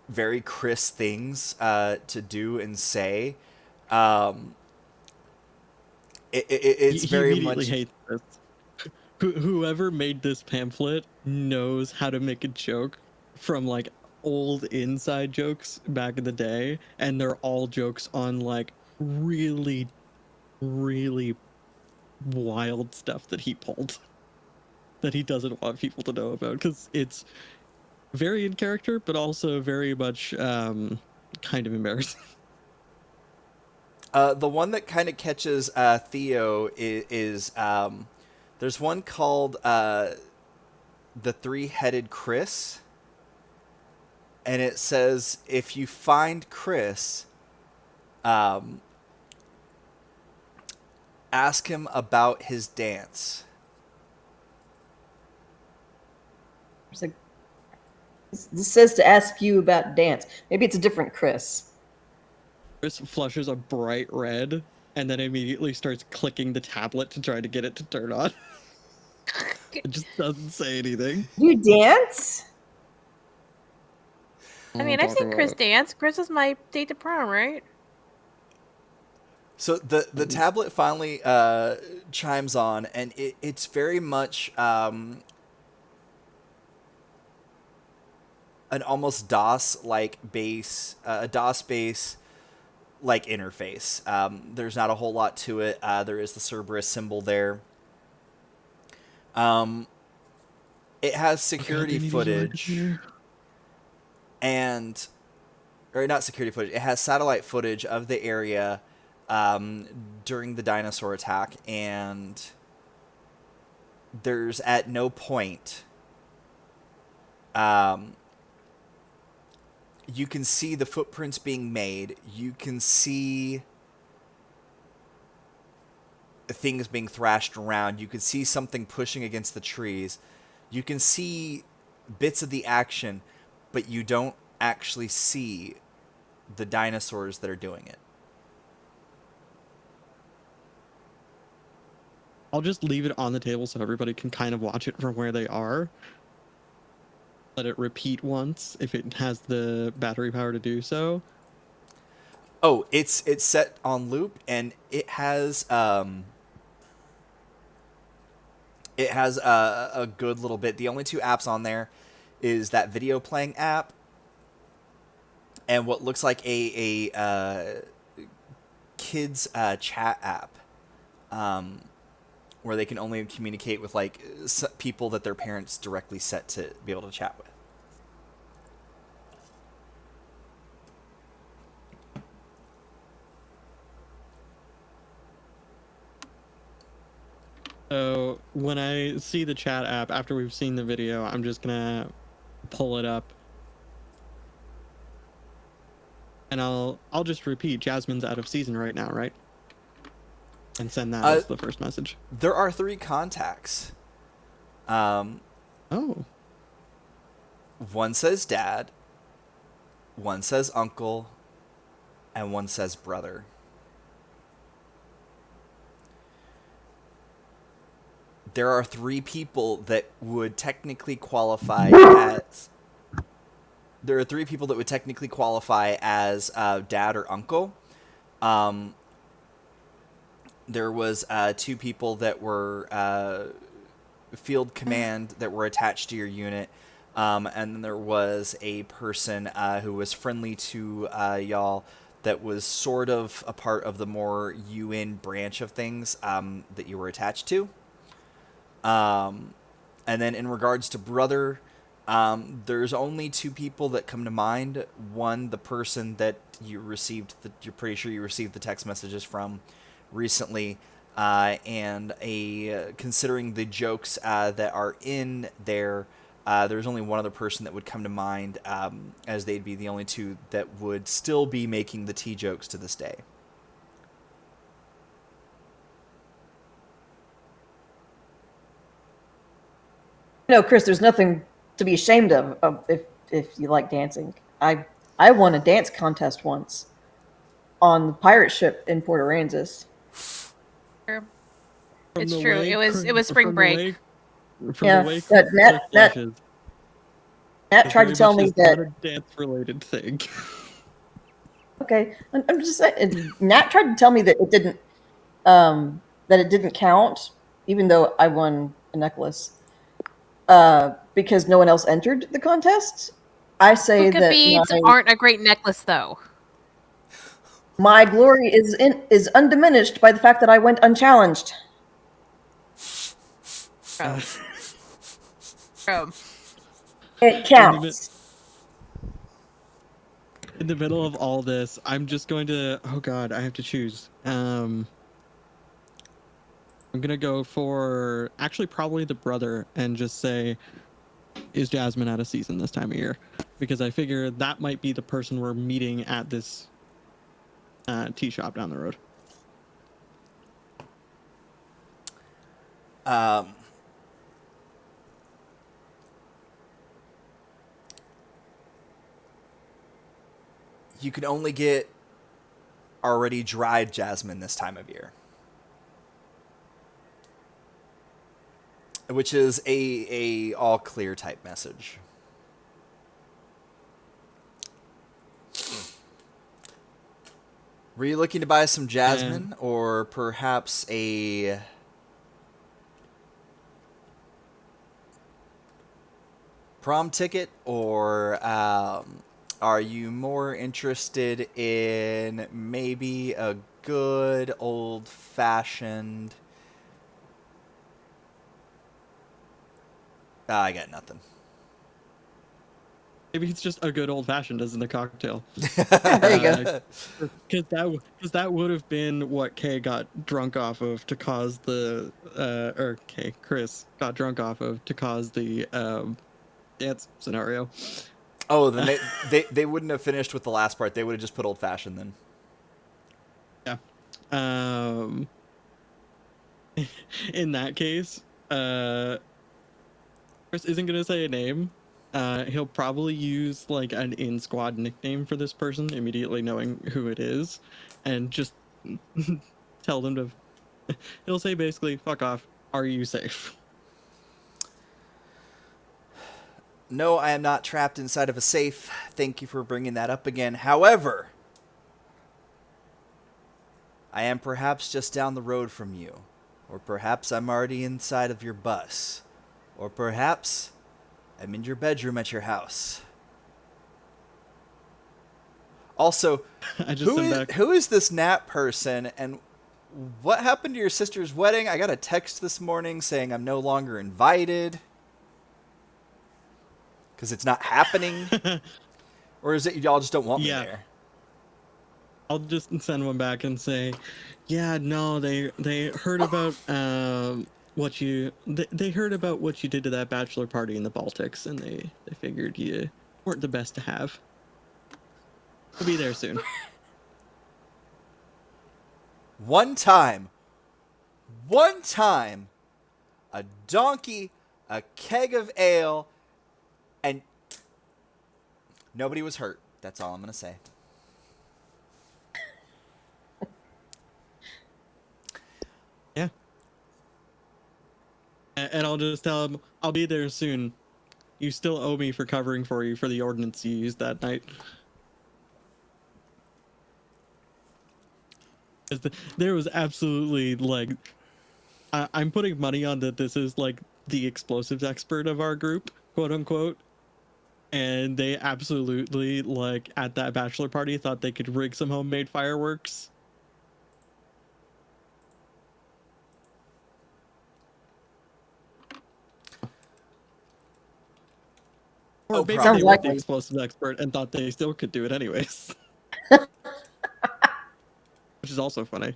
very Chris things to do and say. It's He very immediately much. hates this. Whoever made this pamphlet knows how to make a joke from like old inside jokes back in the day, and they're all jokes on like really, really wild stuff that he pulled that he doesn't want people to know about, because it's very in character, but also very much kind of embarrassing. The one that kind of catches Theo is there's one called the 3-headed Chris, and it says if you find Chris, ask him about his dance. It's like, this says to ask you about dance. Maybe it's a different Chris. Chris flushes a bright red and then immediately starts clicking the tablet to try to get it to turn on. It just doesn't say anything. You dance? I mean, I've seen Chris dance. Chris is my date to prom, right? So the tablet finally chimes on, and it's very much an almost DOS-like base, a DOS base like interface. There's not a whole lot to it. There is the Cerberus symbol there. It has security footage, or not security footage. It has satellite footage of the area during the dinosaur attack, and there's at no point you can see the footprints being made. You can see things being thrashed around. You can see something pushing against the trees. You can see bits of the action, but you don't actually see the dinosaurs that are doing it. I'll just leave it on the table so everybody can kind of watch it from where they are. Let it repeat once if it has the battery power to do so. Oh, it's set on loop, and it has a good little bit. The only 2 apps on there is that video playing app and what looks like a kids chat app, where they can only communicate with like people that their parents directly set to be able to chat with. So when I see the chat app after we've seen the video, I'm just gonna pull it up, and I'll just repeat Jasmine's out of season right now, right? And send that as the first message. There are 3 contacts. Oh. One says dad, one says uncle, and one says brother. There are 3 people that would technically qualify as. There are 3 people that would technically qualify as dad or uncle. There was 2 people that were field command that were attached to your unit. And then there was a person who was friendly to y'all that was sort of a part of the more UN branch of things that you were attached to. And then in regards to brother, there's only 2 people that come to mind. One, the person that you received, you're pretty sure you received the text messages from recently, and considering the jokes that are in there, there's only one other person that would come to mind, as they'd be the only 2 that would still be making the tea jokes to this day. Chris, there's nothing to be ashamed of if you like dancing. I won a dance contest once on the pirate ship in Port Aransas. It's true. It was spring break. From the way Nat tried to tell me that not a dance-related thing. Okay, I'm just saying. Nat tried to tell me that it didn't count, even though I won a necklace, because no one else entered the contest. I say Hookah that beads aren't a great necklace, though. my glory is undiminished by the fact that I went unchallenged. It counts. In the middle of all this, I'm just going to... Oh god, I have to choose. I'm gonna go for actually probably the brother and just say, is Jasmine out of season this time of year? Because I figure that might be the person we're meeting at this tea shop down the road. You can only get already dried jasmine this time of year, which is a all clear type message. Were you looking to buy some jasmine, or perhaps a prom ticket, or are you more interested in maybe a good old-fashioned... I got nothing. Maybe it's just a good old-fashioned as in the cocktail. There you go. Because that would have been what Kay got drunk off of to cause the... Chris got drunk off of to cause the dance scenario. Oh, then they wouldn't have finished with the last part. They would have just put old-fashioned then. Yeah. In that case, Chris isn't going to say a name. He'll probably use like an in-squad nickname for this person, immediately knowing who it is, and just tell them to... He'll say basically, fuck off, are you safe? No, I am not trapped inside of a safe. Thank you for bringing that up again. However, I am perhaps just down the road from you. Or perhaps I'm already inside of your bus. Or perhaps I'm in your bedroom at your house. Also, who is this Nat person, and what happened to your sister's wedding? I got a text this morning saying I'm no longer invited. Because it's not happening? Or is it y'all just don't want me there? I'll just send one back and say, yeah, no, they heard about what you they heard about what you did to that bachelor party in the Baltics, and they figured you weren't the best to have. We'll be there soon. One time, a donkey a keg of ale, and nobody was hurt. That's all I'm going to say. Yeah. And I'll just tell him, I'll be there soon. You still owe me for covering for you for the ordinance you used that night. There was absolutely, like, I'm putting money on that this is, like, the explosives expert of our group, quote unquote. And they absolutely, like, at that bachelor party thought they could rig some homemade fireworks. Or maybe probably. they were likely. the explosives expert and thought they still could do it anyways. Which is also funny.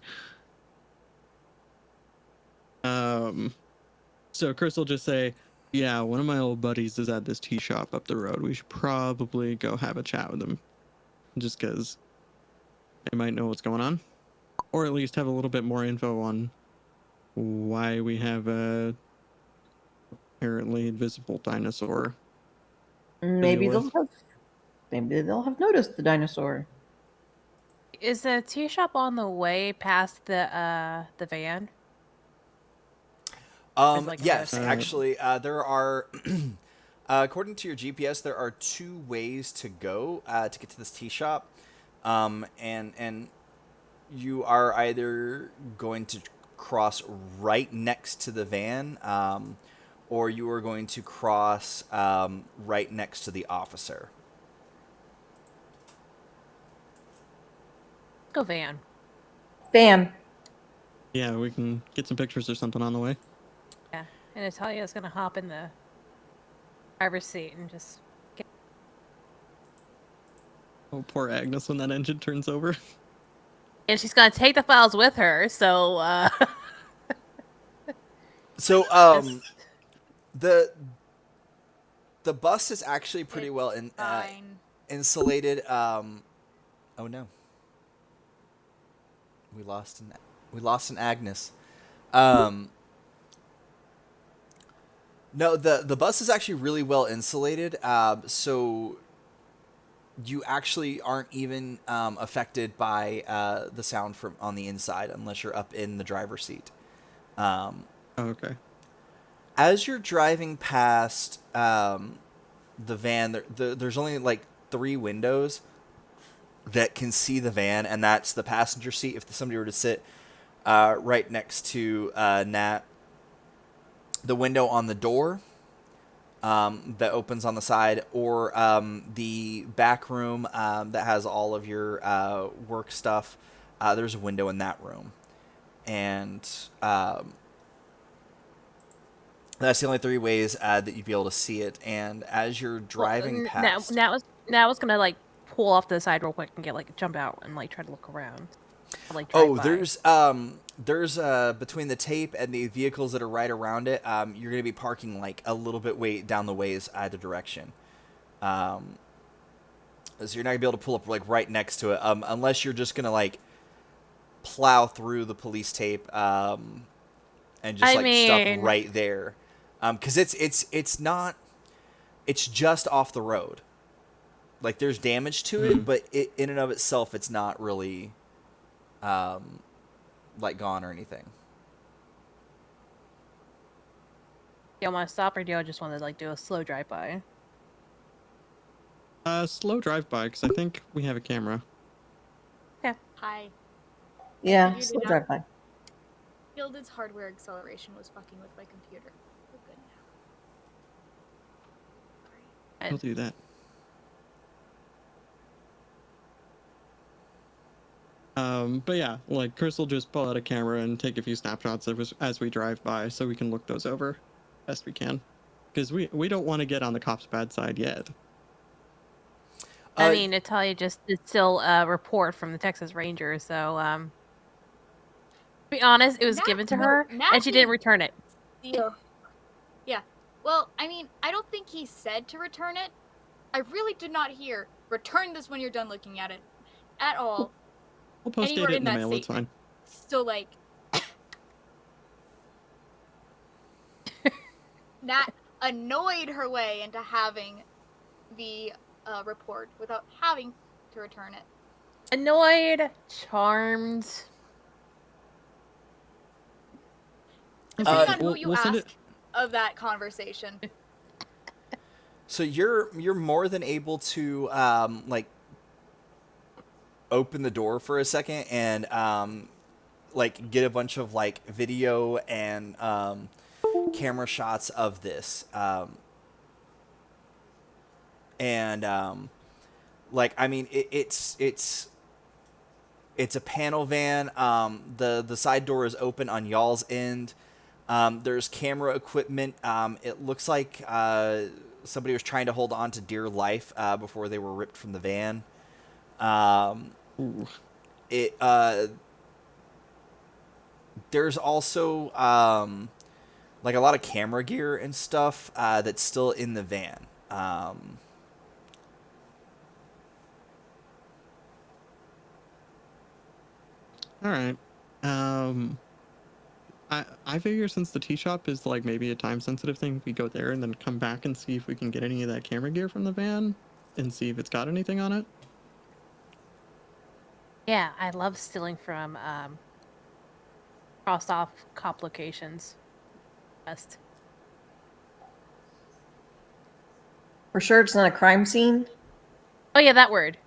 So Chris will just say, yeah, one of my old buddies is at this tea shop up the road. We should probably go have a chat with them. Just because they might know what's going on. Or at least have a little bit more info on why we have a apparently invisible dinosaur. Maybe deal with. maybe they'll have noticed the dinosaur. Is the tea shop on the way past the van? Like Yes, a- actually, there are. According to your GPS, there are 2 ways to go to get to this tea shop, and you are either going to cross right next to the van, or you are going to cross right next to the officer. Go van. Van. Yeah, we can get some pictures or something on the way. Yeah, and Natalia's gonna hop in the driver's seat and just. Oh, poor Agnes when that engine turns over. And she's gonna take the files with her. So. So, Yes. the bus is actually pretty well Fine. insulated. Oh no, we lost an Agnes. No, the bus is actually really well insulated. So you actually aren't even affected by the sound from on the inside unless you're up in the driver's seat. Oh, okay. As you're driving past the van, there's only like 3 windows that can see the van, and that's the passenger seat. If somebody were to sit right next to Nat, the window on the door that opens on the side, or the back room that has all of your work stuff, there's a window in that room. And that's the only 3 ways that you'd be able to see it. And as you're driving past... Nat was gonna like pull off to the side real quick and jump out and like try to look around. Like drive by. There's between the tape and the vehicles that are right around it, you're going to be parking like a little bit way down the ways either direction. So you're not going to be able to pull up like right next to it, unless you're just going to like plow through the police tape and just stuff right there. Because it's just off the road. Like there's damage to it, but in and of itself, it's not really like gone or anything. Do you want to stop or do you just want to like do a slow drive by? Slow drive by, because I think we have a camera. Hi. Yeah, You slow did drive not- by. Gilded's hardware acceleration was fucking with my computer. We're good now. We'll do that. But yeah, like Chris will just pull out a camera and take a few snapshots as we drive by, so we can look those over best we can, because we don't want to get on the cops' bad side yet. I mean, Natalia just did still a report from the Texas Rangers, so to be honest, it was given to her and she didn't return it. Yeah. Well, I mean, I don't think he said to return it. I really did not hear return this when you're done looking at it at all. We'll post Anywhere it in in the that mail, it's fine. So like Nat, annoyed her way into having the report without having to return it. Annoyed, charmed. Depending on who We'll- you we'll send ask it- of that conversation. So you're more than able to like open the door for a second and like get a bunch of like video and camera shots of this and like I mean it's a panel van. The side door is open on y'all's end. There's camera equipment. It looks like somebody was trying to hold on to dear life before they were ripped from the van. Ooh. There's also like a lot of camera gear and stuff that's still in the van. All right. I figure since the tea shop is like maybe a time sensitive thing, we go there and then come back and see if we can get any of that camera gear from the van and see if it's got anything on it. Yeah, I love stealing from crossed off cop locations. Best. For sure, it's not a crime scene. Oh yeah, that word.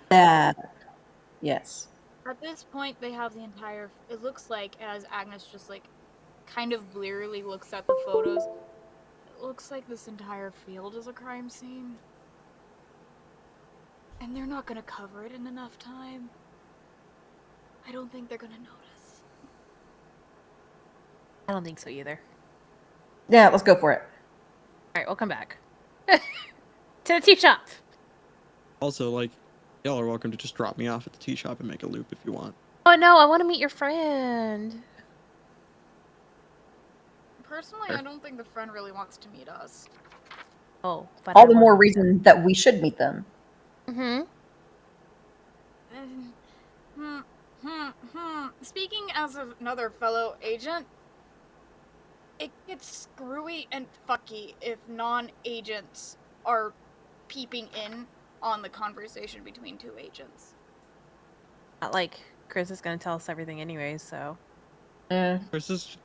That, yes. At this point, they have the entire. It looks like, as Agnes just like kind of blearily looks at the photos, it looks like this entire field is a crime scene. And they're not gonna cover it in enough time. I don't think they're gonna notice. I don't think so either. Yeah, let's go for it. All right, we'll come back to the tea shop. Also, like, y'all are welcome to just drop me off at the tea shop and make a loop if you want. Oh no, I want to meet your friend. Personally, Sure. I don't think the friend really wants to meet us. Oh, but All the more reason that we should meet them. Mm-hmm. Speaking as another fellow agent, it gets screwy and fucky if non-agents are peeping in on the conversation between two agents. Not like Chris is gonna tell us everything anyway, so. Eh. Chris is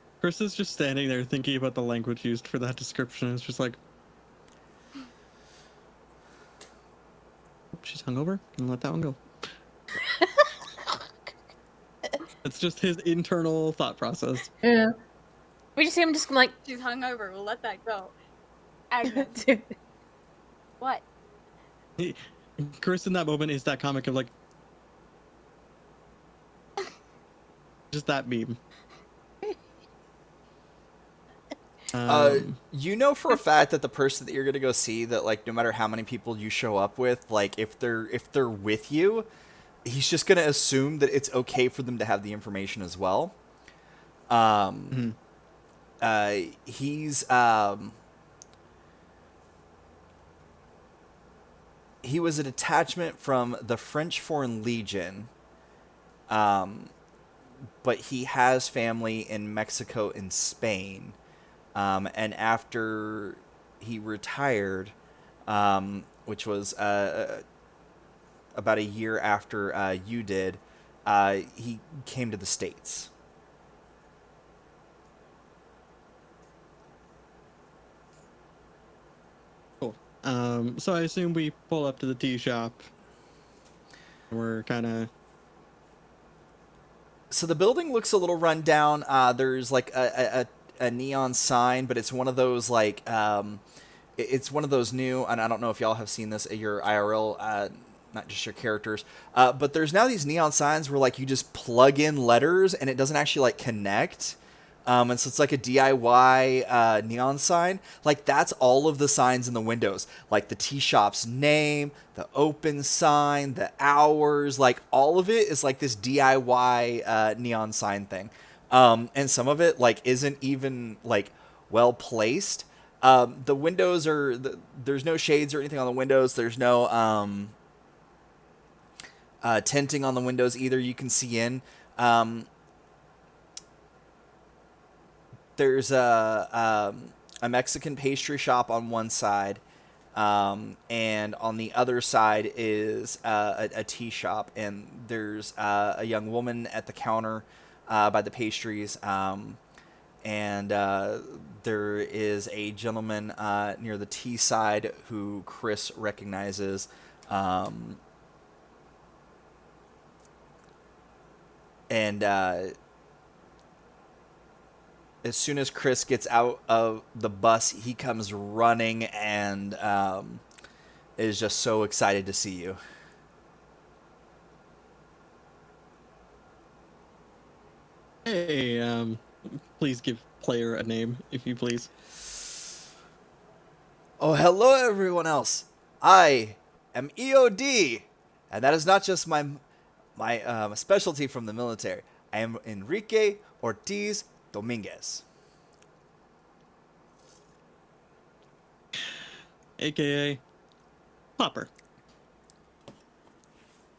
just standing there thinking about the language used for that description. It's just like, she's hungover. Gonna let that one go. It's just his internal thought process. Yeah. We just see him just like. She's hungover. We'll let that go. Agnes, what? Chris in that moment is that comic of like, just that meme. You know for a fact that the person that you're gonna go see, that like no matter how many people you show up with, like if they're with you, he's just gonna assume that it's okay for them to have the information as well. He was a detachment from the French Foreign Legion, but he has family in Mexico and Spain. And after he retired, which was about a year after you did, he came to the States. Cool. So I assume we pull up to the tea shop. We're kind of. So the building looks a little run down. There's like a neon sign, but it's one of those like it's one of those new, and I don't know if y'all have seen this at your IRL, not just your characters, but there's now these neon signs where like you just plug in letters and it doesn't actually like connect. And so it's like a DIY neon sign. Like that's all of the signs in the windows, like the tea shop's name, the open sign, the hours, like all of it is like this DIY neon sign thing. And some of it like isn't even like well placed. The windows there's no shades or anything on the windows. There's no tinting on the windows either. You can see in. there's a Mexican pastry shop on one side, and on the other side is a tea shop, and there's a young woman at the counter by the pastries, and there is a gentleman near the tea side who Chris recognizes. And as soon as Chris gets out of the bus, he comes running and is just so excited to see you. Hey, please give player a name, if you please. Oh, hello, everyone else. I am EOD, and that is not just my specialty from the military. I am Enrique Ortiz Dominguez. AKA Popper.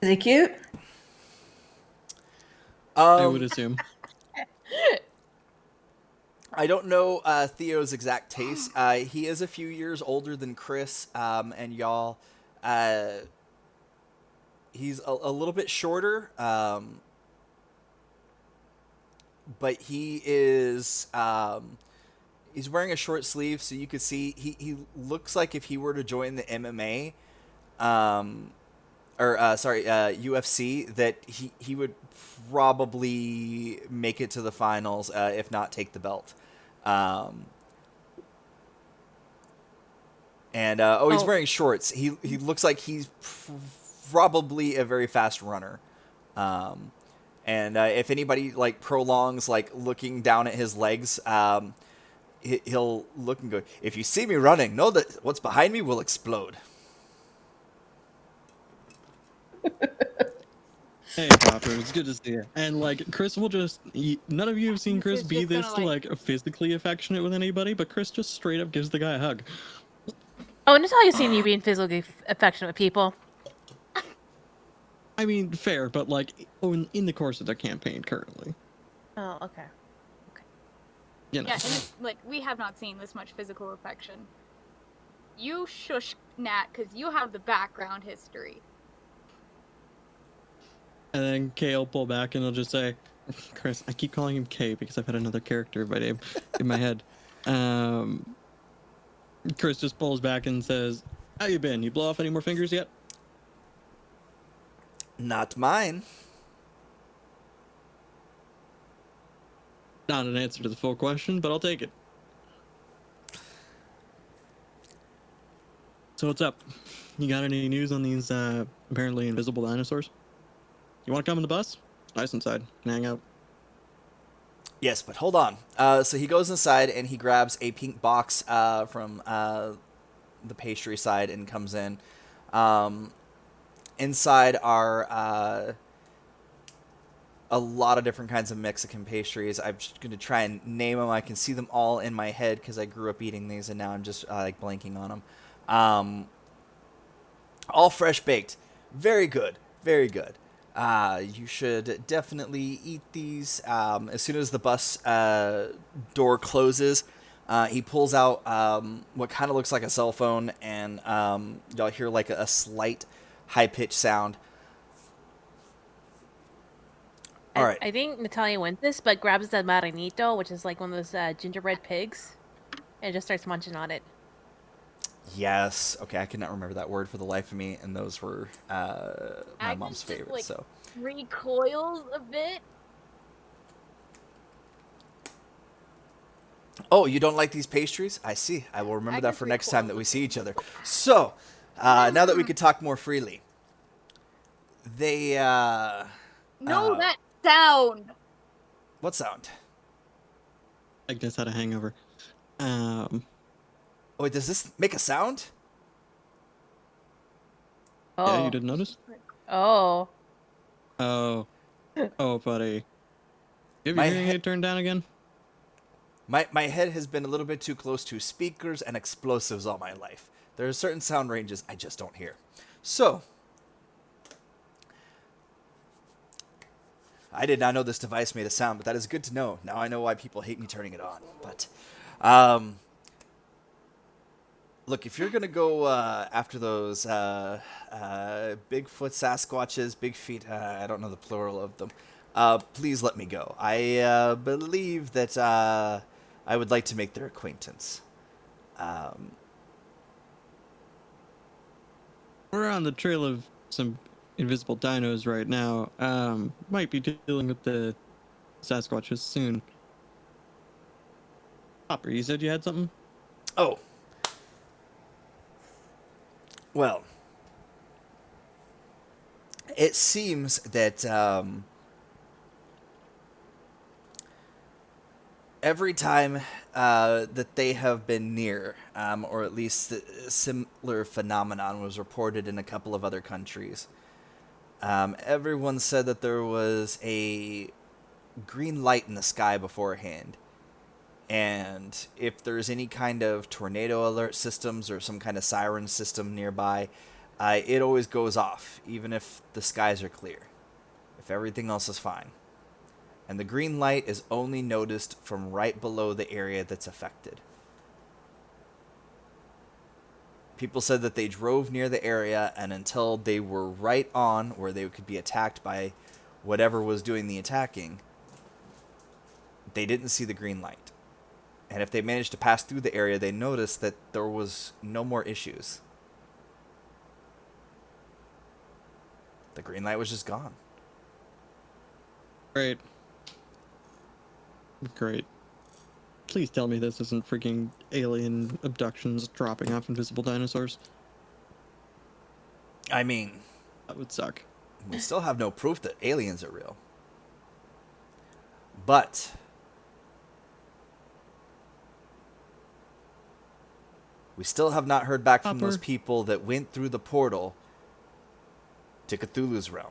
Is he cute? I would assume. I don't know Theo's exact taste. He is a few years older than Chris, and y'all. He's a little bit shorter, but he is. He's wearing a short sleeve, so you could see he looks like if he were to join the MMA, UFC, that he would probably make it to the finals, if not take the belt. He's wearing shorts. He looks like he's probably a very fast runner. If anybody like prolongs like looking down at his legs, he'll look and go, "If you see me running, know that what's behind me will explode." Hey, Popper, it's good to see you. And, like, Chris will just... None of you have seen Chris Chris be just this, gonna, like, physically affectionate with anybody, but Chris just straight up gives the guy a hug. Oh, Natalia's seen you being physically affectionate with people. I mean, fair, but, like, in the course of the campaign currently. Oh, okay. You know. Yeah, and it's, like, we have not seen this much physical affection. You shush Nat, because you have the background history. And then Kay will pull back and he'll just say, Chris, I keep calling him Kay because I've had another character by name in my head. Chris just pulls back and says, how you been? You blow off any more fingers yet? Not mine. Not an answer to the full question, but I'll take it. So what's up? You got any news on these apparently invisible dinosaurs? You want to come on the bus? It's nice inside. Can hang out. Yes, but hold on. So he goes inside and he grabs a pink box from the pastry side and comes in. Inside are a lot of different kinds of Mexican pastries. I'm just going to try and name them. I can see them all in my head because I grew up eating these and now I'm just like blanking on them. All fresh baked. Very good. Very good. You should definitely eat these. As soon as the bus door closes, he pulls out what kind of looks like a cell phone, and y'all hear like a slight high-pitched sound. All right. I think Natalia went this, but grabs the marinito, which is like one of those gingerbread pigs, and just starts munching on it. Yes. Okay, I cannot remember that word for the life of me, and those were my Agnes mom's just, favorites. like, So recoils a bit. Oh, you don't like these pastries? I see. I will remember that Agnes for next time that we recoils. see each other. So, now that we could talk more freely, they, No, that sound! what sound? Agnes had a hangover. Oh, wait, does this make a sound? Oh. Yeah, you didn't notice? Oh. Oh. Oh, buddy. You have My your hearing he- aid turned down again? My head has been a little bit too close to speakers and explosives all my life. There are certain sound ranges I just don't hear. So, I did not know this device made a sound, but that is good to know. Now I know why people hate me turning it on. But, look, if you're gonna go after those Bigfoot, Sasquatches, Big Feet, I don't know the plural of them, please let me go. I believe that I would like to make their acquaintance. We're on the trail of some invisible dinos right now. Might be dealing with the Sasquatches soon. Hopper, you said you had something? Oh. Well, it seems that every time that they have been near, or at least a similar phenomenon was reported in a couple of other countries, everyone said that there was a green light in the sky beforehand. And if there's any kind of tornado alert systems or some kind of siren system nearby, it always goes off, even if the skies are clear, if everything else is fine. And the green light is only noticed from right below the area that's affected. People said that they drove near the area, and until they were right on where they could be attacked by whatever was doing the attacking, they didn't see the green light. And if they managed to pass through the area, they noticed that there was no more issues. The green light was just gone. Great. Great. Please tell me this isn't freaking alien abductions dropping off invisible dinosaurs. I mean, That would suck. we still have no proof that aliens are real. But we still have not heard back from those Hopper. people that went through the portal to Cthulhu's realm.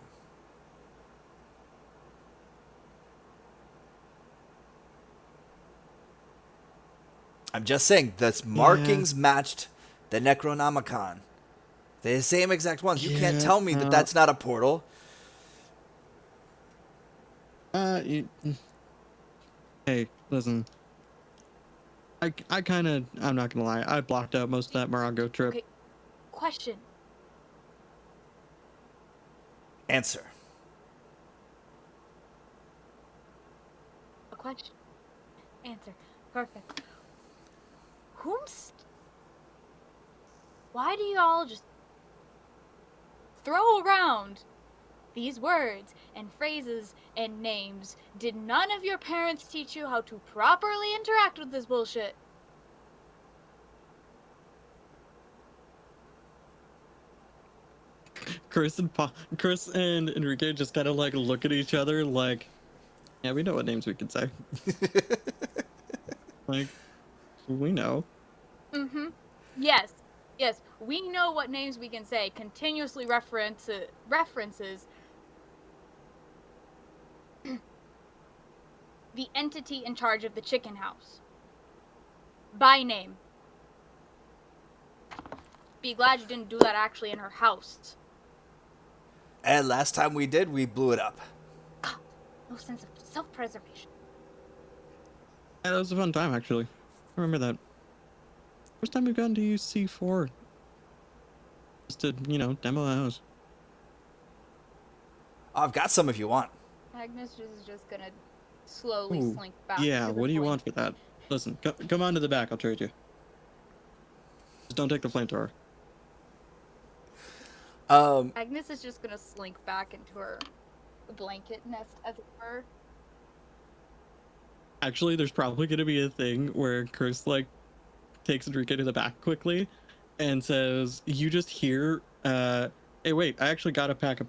I'm just saying, the markings matched the Necronomicon. They're the same exact ones. You can't Yeah, tell me that that's not a portal. Hey, listen. I kind of, I'm not gonna lie, I blocked out most of that Morongo trip. Okay. Question. Answer. A question. Answer. Perfect. Why do y'all just throw around these words and phrases and names? Did none of your parents teach you how to properly interact with this bullshit? Chris and Enrique just kind of like look at each other like, yeah, we know what names we can say. Like, we know. Mm-hmm. Yes. Yes. We know what names we can say. Continuously references the entity in charge of the chicken house. By name. Be glad you didn't do that actually in her house. And last time we did, we blew it up. No sense of self-preservation. Yeah, that was a fun time, actually. I remember that. First time we've gone to use C4. Just to, demo the house. I've got some if you want. Agnes is just gonna slowly Ooh, slink back. yeah, to the what do you point. want for that? Listen, come on to the back, I'll trade you. Just don't take the flamethrower. Agnes is just gonna slink back into her blanket nest, as it were. Actually, there's probably going to be a thing where Chris, takes Enrique to the back quickly and says, you just hear, hey, wait, I actually got a pack of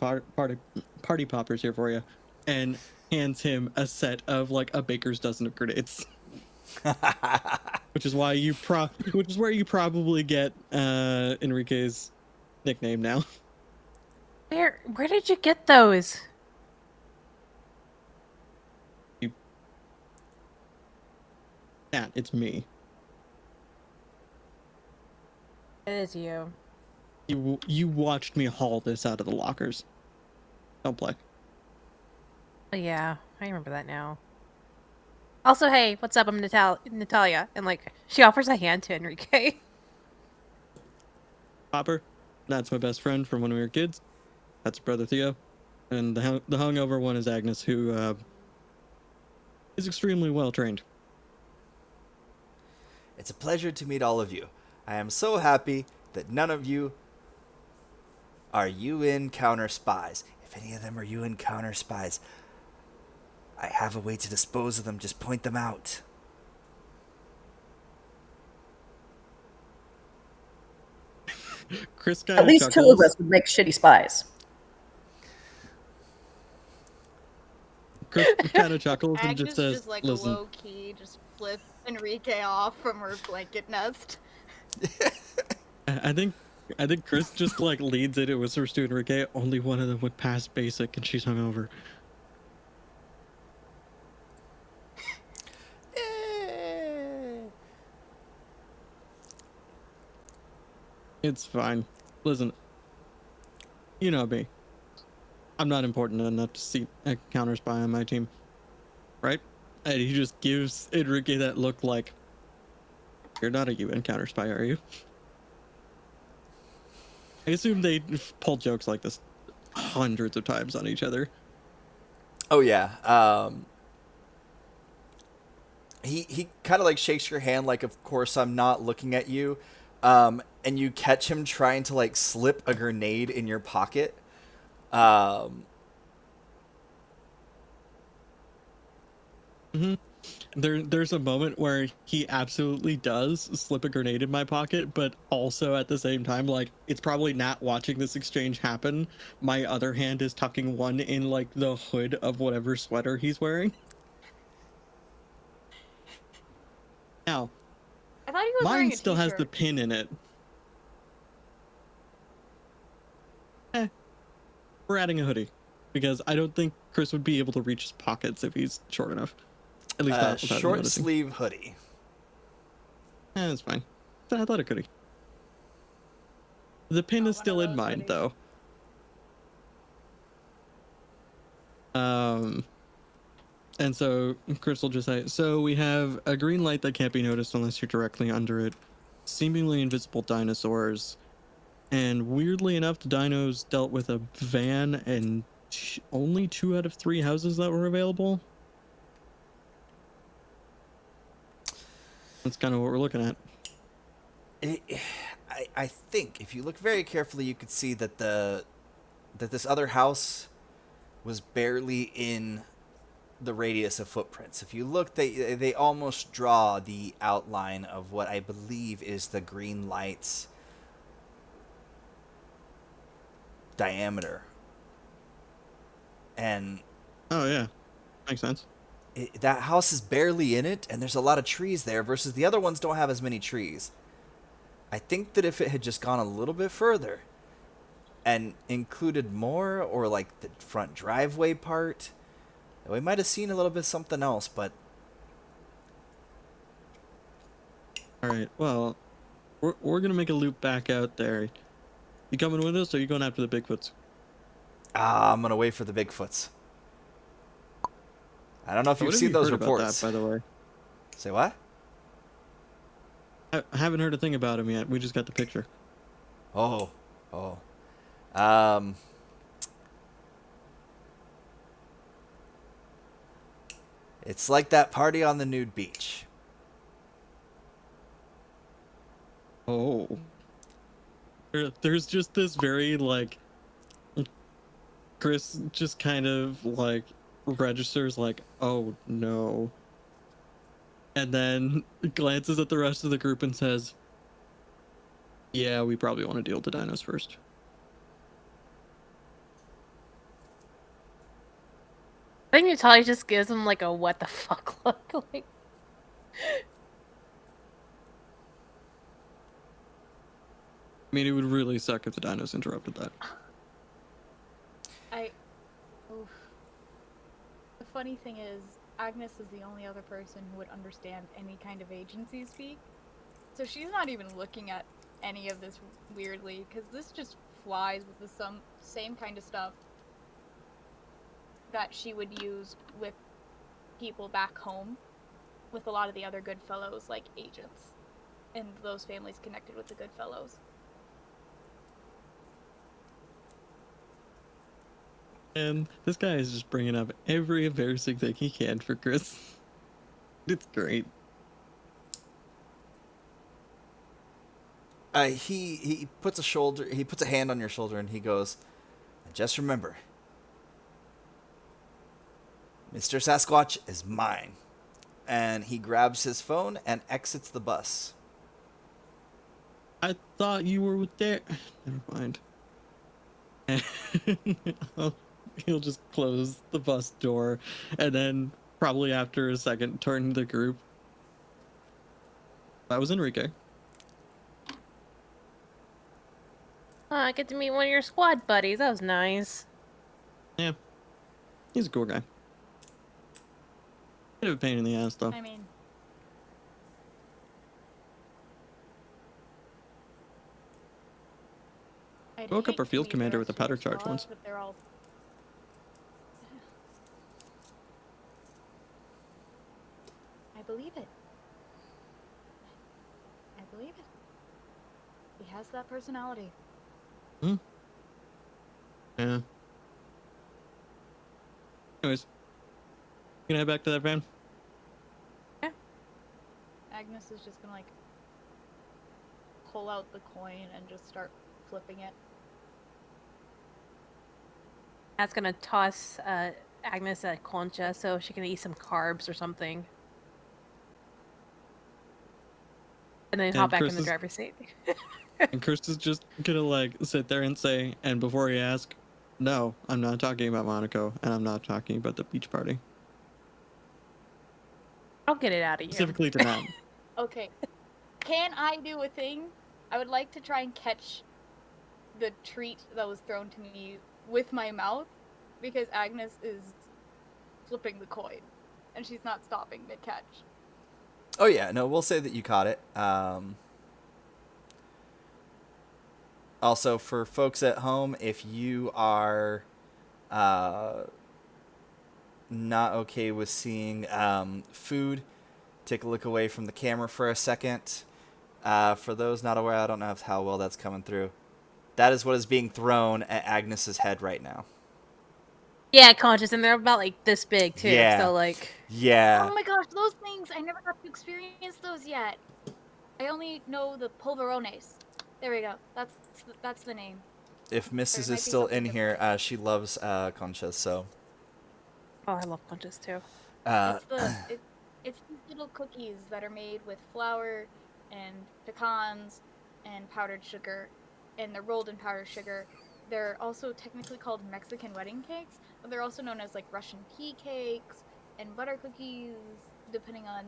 party poppers here for you, and hands him a set of, a baker's dozen of grenades. Which is why which is where you probably get, Enrique's nickname now. Where did you get those? Yeah, it's me. It is you. You watched me haul this out of the lockers. Don't play. Oh, yeah, I remember that now. Also, hey, what's up? I'm Natalia. And, like, she offers a hand to Enrique. Hopper, that's my best friend from when we were kids. That's brother Theo. And the hungover one is Agnes, who is extremely well trained. It's a pleasure to meet all of you. I am so happy that none of you are UN counter spies. If any of them are UN counter spies, I have a way to dispose of them. Just point them out. Chris kind At of least two chuckles. of us would make shitty spies. Chris kind of chuckles and just Agnes says, just like "Listen, low key just flips Enrique off from her blanket nest. I think Chris just like leads it. It was her student Enrique. Only one of them would pass basic, and she's hungover." It's fine. Listen, you know me. I'm not important enough to see a counter spy on my team, right? And he just gives Enrique that look like, "You're not a UN counter spy, are you?" I assume they pull jokes like this hundreds of times on each other. Oh yeah. He kind of like shakes your hand, like, of course I'm not looking at you, and you catch him trying to like slip a grenade in your pocket. Um, There's a moment where he absolutely does slip a grenade in my pocket, but also at the same time, like, it's probably not watching this exchange happen. My other hand is tucking one in like the hood of whatever sweater he's wearing. Now, I thought he was wearing mine a still has the t-shirt. pin in it. We're adding a hoodie because I don't think Chris would be able to reach his pockets if he's short enough. At least not without him short noticing. sleeve hoodie. That's fine. It's an athletic hoodie. The pin Not is one of still in those mine, hoodies. though. And so Chris will just say, "So we have a green light that can't be noticed unless you're directly under it, seemingly invisible dinosaurs, and weirdly enough, the dinos dealt with a van and only 2 out of 3 houses that were available." That's kind of what we're looking at. It, I think if you look very carefully, you could see that this other house was barely in the radius of footprints. If you look, they almost draw the outline of what I believe is the green light's diameter. And Oh yeah, makes sense. that house is barely in it, and there's a lot of trees there, versus the other ones don't have as many trees. I think that if it had just gone a little bit further and included more, or like the front driveway part, we might have seen a little bit something else. But All right, well, we're gonna make a loop back out there. You coming with us, or are you going after the Bigfoots? I'm gonna wait for the Bigfoots. I don't know if What you've have seen you those heard about that, reports. by the way? Say what? I haven't heard a thing about him yet. We just got the picture. Oh, oh. Um, it's like that party on the nude beach. Oh. There's just this very, like, Chris just kind of, like, registers, like, "Oh, no." And then glances at the rest of the group and says, "Yeah, we probably want to deal with the dinos first." I think Natalia just gives him, like, a what the fuck look. Like, I mean, it would really suck if the dinos interrupted that. Oof. The funny thing is, Agnes is the only other person who would understand any kind of agency speak. So she's not even looking at any of this weirdly, because this just flies with the same kind of stuff. that she would use with people back home, with a lot of the other good fellows, like agents, and those families connected with the good fellows. And this guy is just bringing up every embarrassing thing he can for Chris. It's great. He puts a hand on your shoulder and he goes, "Just remember, Mr. Sasquatch is mine." And he grabs his phone and exits the bus. I thought you were there. Never mind. He'll just close the bus door and then probably after a second turn the group. That was Enrique. Oh, I get to meet one of your squad buddies. That was nice. Yeah. He's a cool guy. Bit of a pain in the ass though. I mean, I'd Woke up hate our to field meet the commander rest with a of powder your charge squad, once. but they're all... I believe it. I believe it. He has that personality. Yeah. Anyways. You gonna head back to that van? Agnes is just gonna, like, pull out the coin and just start flipping it. That's gonna toss Agnes a concha so she can eat some carbs or something. And then And hop back Chris in the is- driver's seat. And Chris is just gonna like sit there and say, and before he asks, no, I'm not talking about Monaco, and I'm not talking about the beach party. I'll get it out of you. Specifically to that. Okay. Can I do a thing? I would like to try and catch the treat that was thrown to me with my mouth, because Agnes is flipping the coin, and she's not stopping mid-catch. Oh yeah, no, we'll say that you caught it. Also, for folks at home, if you are not okay with seeing food, take a look away from the camera for a second. For those not aware, I don't know how well that's coming through. That is what is being thrown at Agnes's head right now. Yeah, conscious, and they're about like this big too. Yeah. So like, Yeah. Oh my gosh, those things! I never got to experience those yet. I only know the polverones. There we go. That's the name. If There Mrs. might is be still something in here, she loves conchas, so. oh, I love conscious too. It's these little cookies that are made with flour and pecans and powdered sugar, and they're rolled in powdered sugar. They're also technically called Mexican wedding cakes, but they're also known as like Russian tea cakes and butter cookies, depending on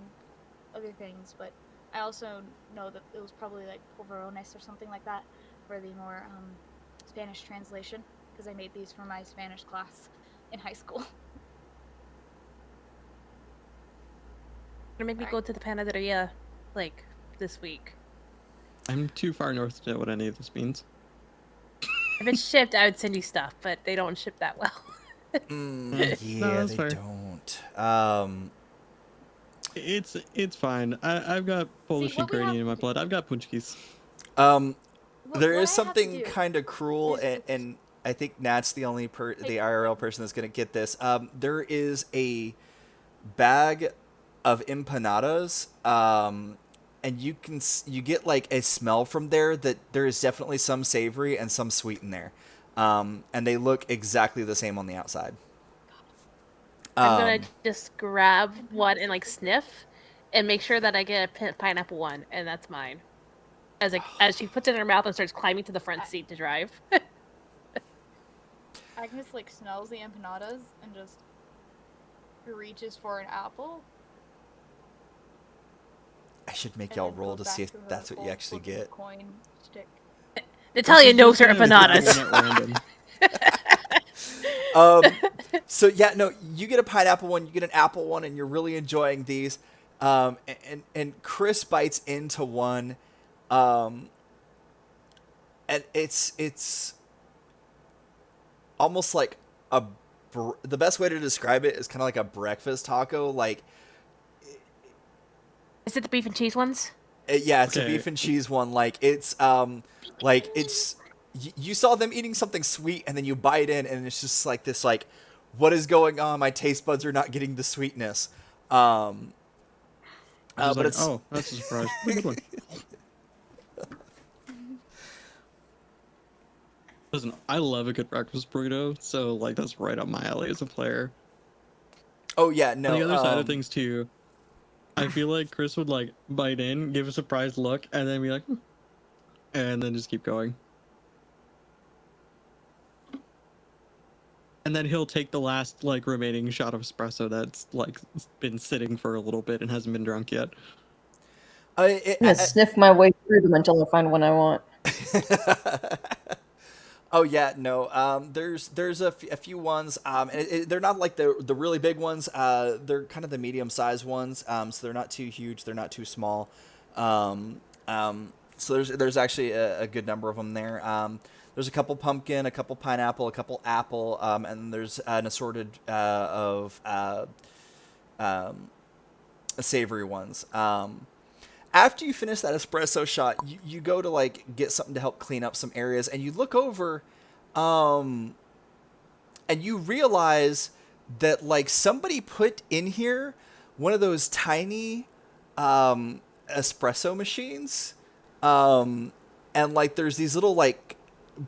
other things. But I also know that it was probably like polverones or something like that for the more Spanish translation, because I made these for my Spanish class in high school. Or maybe go to the Panaderia, like this week. I'm too far north to know what any of this means. If it's shipped, I would send you stuff, but they don't ship that well. Yeah, that's they fair. don't. It's fine. I've got Polish what we have Ukrainian in my to blood. I've got punchkis. There What is I have to something do kind of cruel, is- and I think Nat's the only the IRL person that's going to get this. There is a bag of empanadas, and you get like a smell from there that there is definitely some savory and some sweet in there, and they look exactly the same on the outside. I'm gonna just grab one and like sniff, and make sure that I get a pineapple one, and that's mine. As she puts it in her mouth and starts climbing to the front seat to drive. Agnes like smells the empanadas and just reaches for an apple. I should make and y'all then roll goes to see back if her that's what you whole actually flipping get. Coin stick. Natalia knows her This is just empanadas. going at random. So yeah, no, you get a pineapple one, you get an apple one, and you're really enjoying these. And Chris bites into one, and it's almost like the best way to describe it is kind of like a breakfast taco. Like, Is it the beef and cheese ones? yeah, it's a Okay. beef and cheese one. Like it's you saw them eating something sweet, and then you bite in, and it's just like this, like, what is going on? My taste buds are not getting the sweetness. Just But like, it's oh, that's a surprise. Pretty good one. Listen, I love a good breakfast burrito, so like that's right up my alley as a player. oh yeah, On no. the other side of things too, I feel like Chris would like bite in, give a surprised look, and then be like, "Hmm," and then just keep going. And then he'll take the last like remaining shot of espresso that's like been sitting for a little bit and hasn't been drunk yet. I, it, I'm gonna sniff my way through them until I find one I want. Oh yeah, no. There's a few ones. They're not like the really big ones. They're kind of the medium sized ones. So they're not too huge. They're not too small. So there's actually a good number of them there. There's a couple pumpkin, a couple pineapple, a couple apple, and there's an assorted of savory ones. After you finish that espresso shot, you go to like get something to help clean up some areas, and you look over, and you realize that like somebody put in here one of those tiny espresso machines, and like there's these little like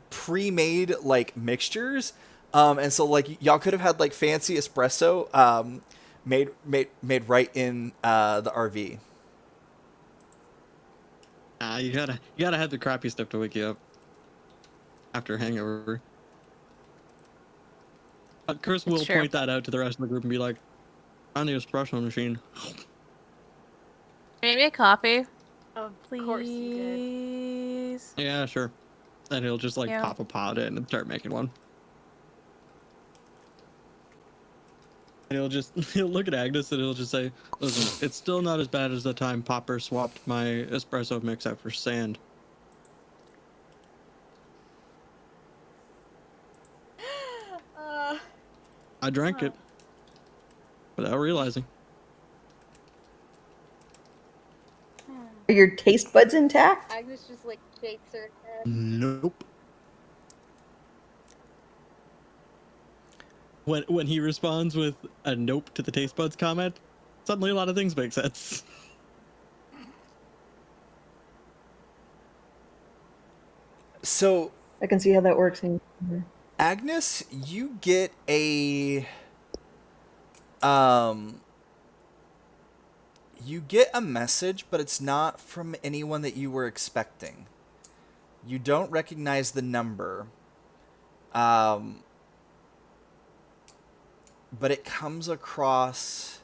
pre-made like mixtures, and so like y'all could have had like fancy espresso made right in the RV. You gotta have the crappy stuff to wake you up after a hangover. Chris will true. point that out to the rest of the group and be like, on the espresso machine. Make me a coffee, Of please. course you did. Yeah, sure. And he'll just like Yeah. pop a pod in and start making one. And he'll look at Agnes and he'll just say, listen, it's still not as bad as the time Popper swapped my espresso mix out for sand. I drank it without realizing. Are your taste buds intact? Agnes just like shakes her head. Nope. When he responds with a nope to the taste buds comment, suddenly a lot of things make sense. So I can see how that works. Agnes, you get you get a message, but it's not from anyone that you were expecting. You don't recognize the number. But it comes across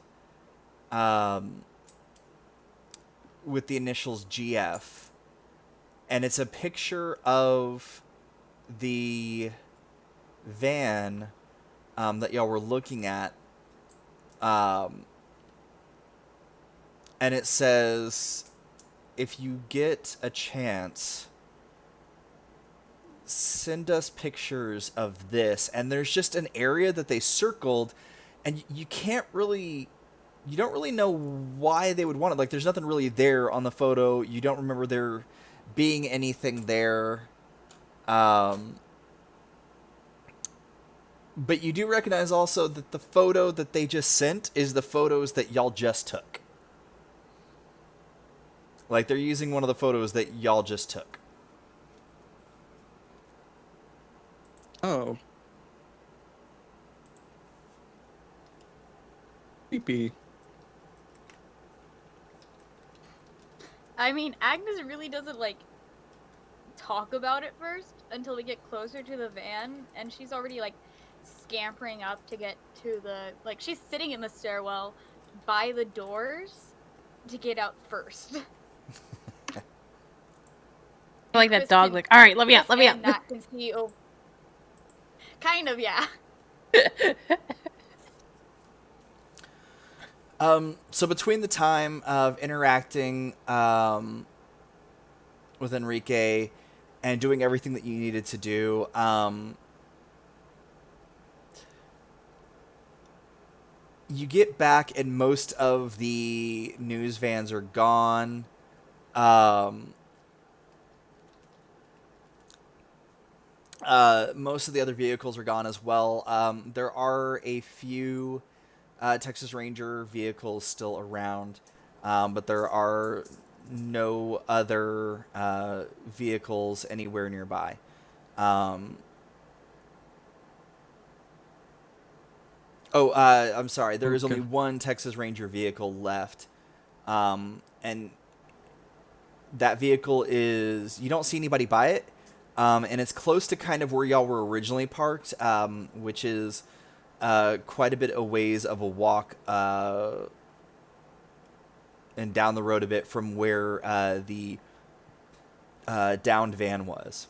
with the initials GF, and it's a picture of the van that y'all were looking at, and it says, if you get a chance, send us pictures of this. And there's just an area that they circled, and you don't really know why they would want it. Like, there's nothing really there on the photo. You don't remember there being anything there. But you do recognize also that the photo that they just sent is the photos that y'all just took. Like, they're using one of the photos that y'all just took. Oh. Creepy. I mean, Agnes really doesn't like talk about it first until we get closer to the van, and she's already like scampering up to get to the she's sitting in the stairwell by the doors to get out first. Like that Chris dog, can- like, all right, let me out, Chris let me out. and Nat can see over. Kind of, yeah. So between the time of interacting with Enrique and doing everything that you needed to do, you get back and most of the news vans are gone. Most of the other vehicles are gone as well. There are a few Texas Ranger vehicles still around, but there are no other vehicles anywhere nearby. I'm sorry. There is only one Texas Ranger vehicle left, and that vehicle is, you don't see anybody by it, and it's close to kind of where y'all were originally parked, which is quite a bit a ways of a walk and down the road a bit from where the downed van was.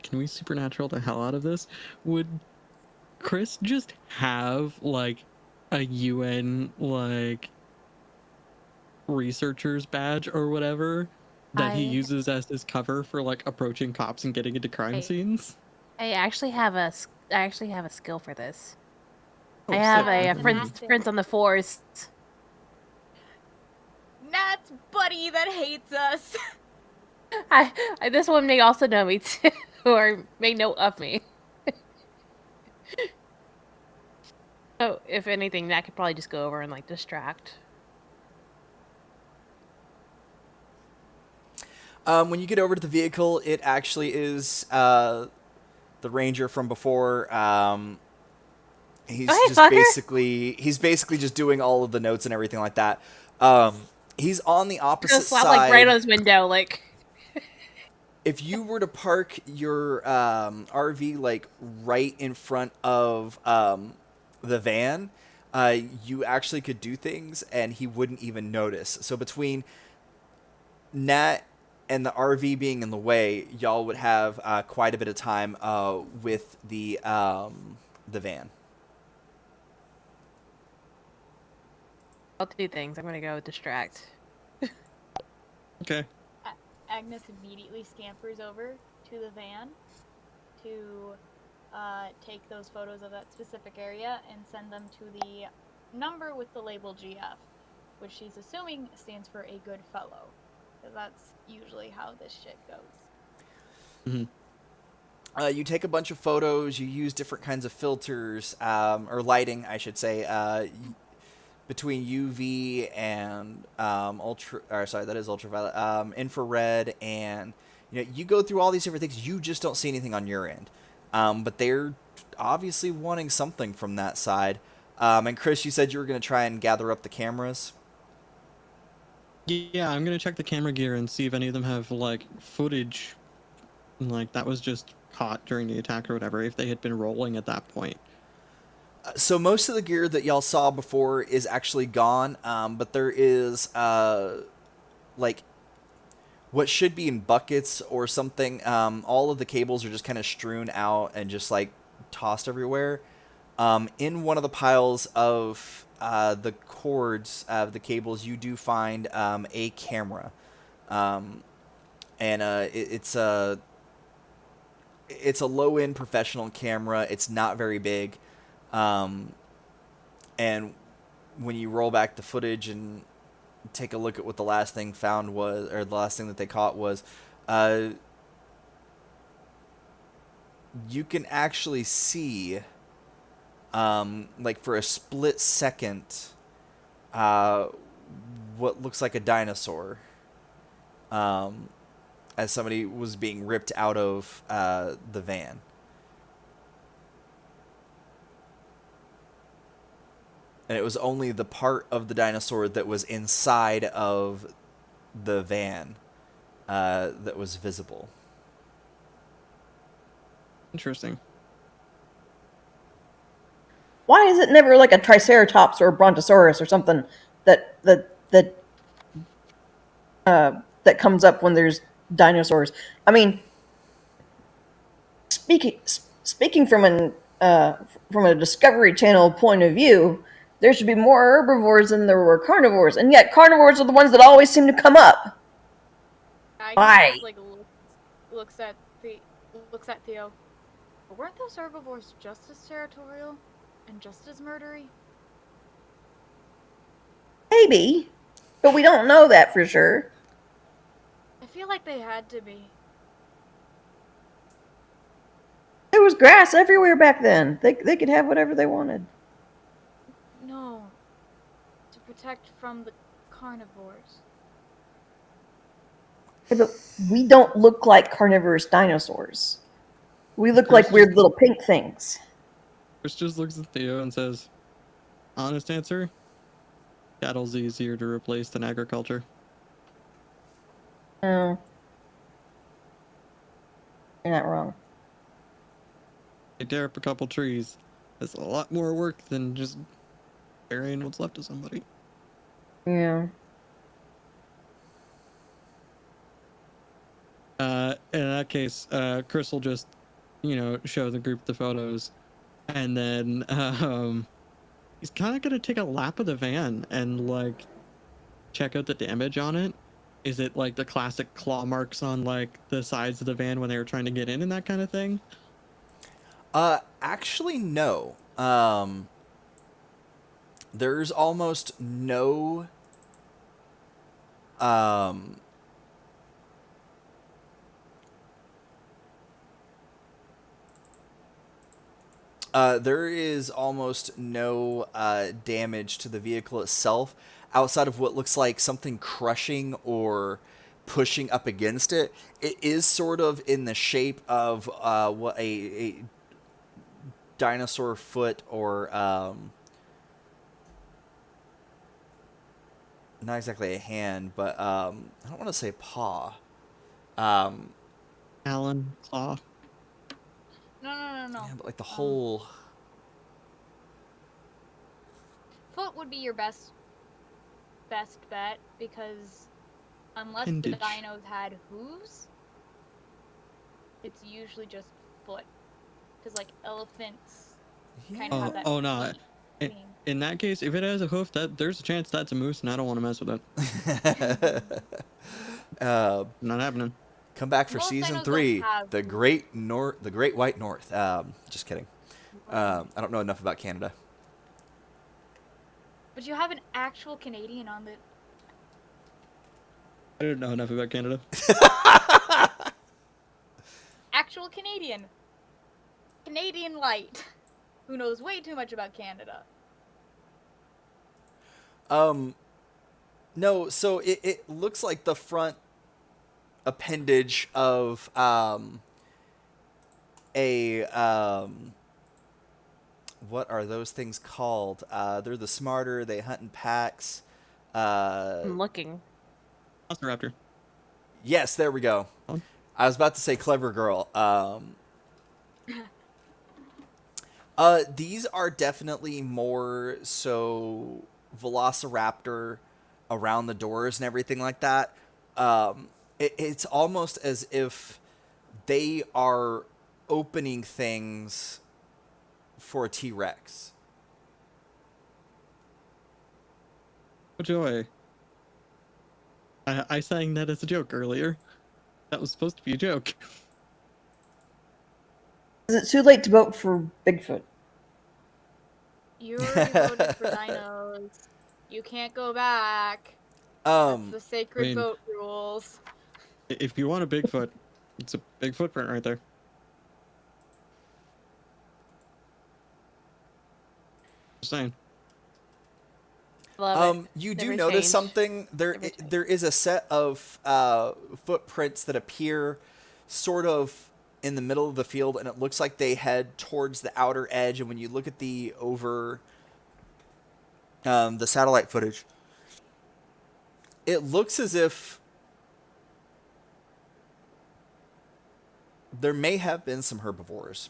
Can we supernatural the hell out of this? Would Chris just have like a UN like researcher's badge or whatever that he uses as his cover for like approaching cops and getting into crime scenes? I actually have a skill for this. Oh, I have sick. a friends on the force. Nat's buddy that hates us. This one may also know me too, or may know of me. So, if anything, Nat could probably just go over and like distract. When you get over to the vehicle, it actually is the ranger from before. He's he's basically just doing all of the notes and everything like that. He's on the opposite slap, side. like right on his window, like. If you were to park your RV like right in front of the van, you actually could do things and he wouldn't even notice. So between Nat and the RV being in the way, y'all would have quite a bit of time with the van. I'll do things. I'm gonna go distract. Okay. Agnes immediately scampers over to the van to take those photos of that specific area and send them to the number with the label GF, which she's assuming stands for a good fellow. Because that's usually how this shit goes. Mm-hmm. You take a bunch of photos, you use different kinds of filters, or lighting, I should say, between UV and ultraviolet, infrared, and you go through all these different things. You just don't see anything on your end, but they're obviously wanting something from that side. And Chris, you said you were going to try and gather up the cameras. Yeah, I'm gonna check the camera gear and see if any of them have like footage, like that was just caught during the attack or whatever. If they had been rolling at that point. So most of the gear that y'all saw before is actually gone, but there is like what should be in buckets or something. All of the cables are just kind of strewn out and just like tossed everywhere. In one of the piles of the cords of the cables, you do find a camera, and it's a low-end professional camera. It's not very big. And when you roll back the footage and take a look at what the last thing found was, or the last thing that they caught was, you can actually see, like for a split second, what looks like a dinosaur, as somebody was being ripped out of the van. And it was only the part of the dinosaur that was inside of the van that was visible. Interesting. Why is it never like a Triceratops or a Brontosaurus or something that comes up when there's dinosaurs? I mean, speaking from a Discovery Channel point of view, there should be more herbivores than there were carnivores, and yet carnivores are the ones that always seem to come up. I Why? just, like, looks at Theo. But weren't those herbivores just as territorial and just as murdery? Maybe, but we don't know that for sure. I feel like they had to be. There was grass everywhere back then. They could have whatever they wanted. No. To protect from the carnivores. Yeah, but we don't look like carnivorous dinosaurs. We look like weird little pink things. Chris just looks at Theo and says, honest answer, cattle's easier to replace than agriculture. Oh. You're not wrong. They tear up a couple trees. That's a lot more work than just burying what's left of somebody. Yeah. In that case, Chris will just, show the group the photos, and then he's kind of gonna take a lap of the van and like check out the damage on it. Is it like the classic claw marks on like the sides of the van when they were trying to get in and that kind of thing? Actually, no. There's almost no there is almost no damage to the vehicle itself outside of what looks like something crushing or pushing up against it. It is sort of in the shape of what a dinosaur foot or not exactly a hand, but I don't want to say paw. Allen, claw. No. Yeah, but like the whole Foot would be your best bet because unless Appendage. the dinos had hooves, it's usually just foot. Because like elephants kind of have that. Oh no. feet thing. In that case, if it has a hoof, there's a chance that's a moose, and I don't want to mess with it. Not happening. Come back for Most season dinos 3, don't have the Great White North. Just kidding. I don't know enough about Canada. But you have an actual Canadian on the. I don't know enough about Canada. Actual Canadian. Canadian light. Who knows way too much about Canada. No, so it looks like the front appendage of what are those things called? They're the smarter, they hunt in packs. I'm looking. Velociraptor. Yes, there we go. Huh? I was about to say clever girl. These are definitely more so Velociraptor around the doors and everything like that. It's almost as if they are opening things for a T-Rex. Oh joy. I sang that as a joke earlier. That was supposed to be a joke. Is it too late to vote for Bigfoot? You already voted for dinos. You can't go back. That's the sacred vote rules. If you want a Bigfoot, it's a big footprint right there. Just saying. Love it. You do Never notice change. something. Never change. There is a set of footprints that appear sort of in the middle of the field, and it looks like they head towards the outer edge. And when you look at the satellite footage, it looks as if there may have been some herbivores,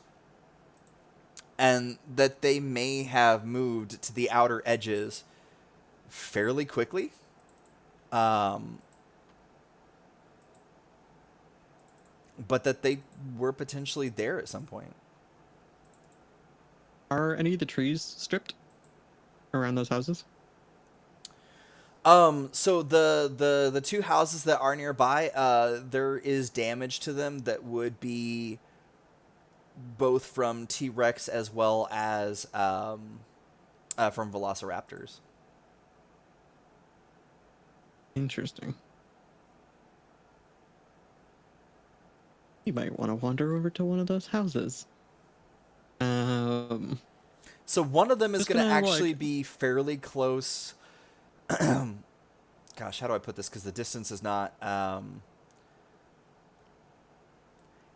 and that they may have moved to the outer edges fairly quickly. But that they were potentially there at some point. Are any of the trees stripped around those houses? So the two houses that are nearby, there is damage to them that would be both from T-Rex as well as from Velociraptors. Interesting. You might want to wander over to one of those houses. So one of them is Just going to gonna, actually like- be fairly close. Gosh, how do I put this? Because the distance is not.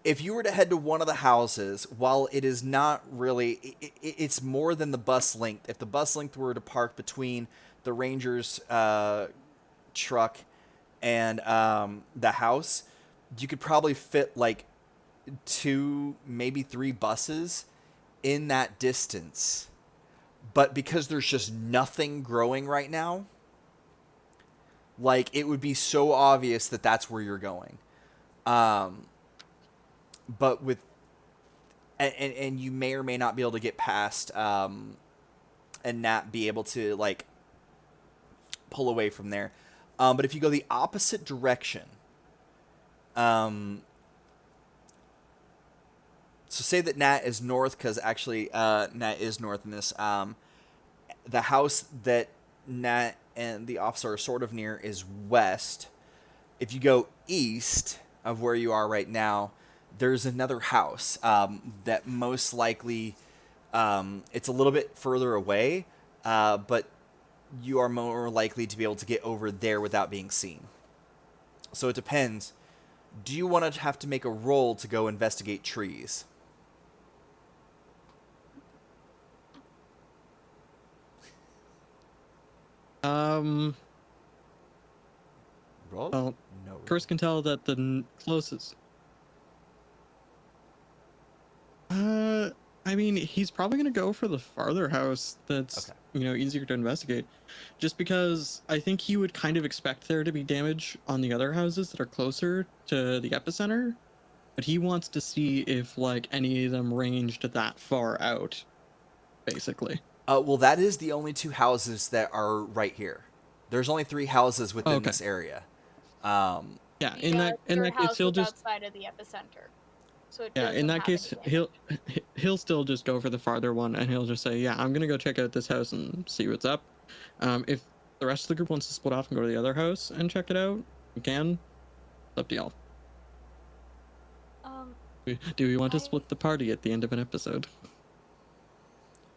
If you were to head to one of the houses, while it is not really, it's more than the bus length. If the bus length were to park between the Ranger's truck and the house, you could probably fit like 2, maybe 3 buses in that distance. But because there's just nothing growing right now, like, it would be so obvious that that's where you're going. But with, and you may or may not be able to get past, and not be able to, like, pull away from there. But if you go the opposite direction, so say that Nat is north, because actually Nat is north in this. The house that Nat and the officer are sort of near is west. If you go east of where you are right now, there's another house that most likely it's a little bit further away, but you are more likely to be able to get over there without being seen. So it depends. Do you want to have to make a roll to go investigate trees? Roll? Well, No. roll. Chris can tell that the closest. I mean, he's probably gonna go for the farther house that's, Okay. Easier to investigate. Just because I think he would kind of expect there to be damage on the other houses that are closer to the epicenter, but he wants to see if, like, any of them ranged that far out, basically. Well, that is the only 2 houses that are right here. There's only 3 houses within Okay. this area. Yeah, The in that third case, house he'll was just outside of the epicenter, so it yeah, doesn't in that have case, any damage. he'll still just go for the farther one, and he'll just say, "Yeah, I'm gonna go check out this house and see what's up." If the rest of the group wants to split off and go to the other house and check it out, you can. It's up to y'all. Um, Do we want to I- split the party at the end of an episode?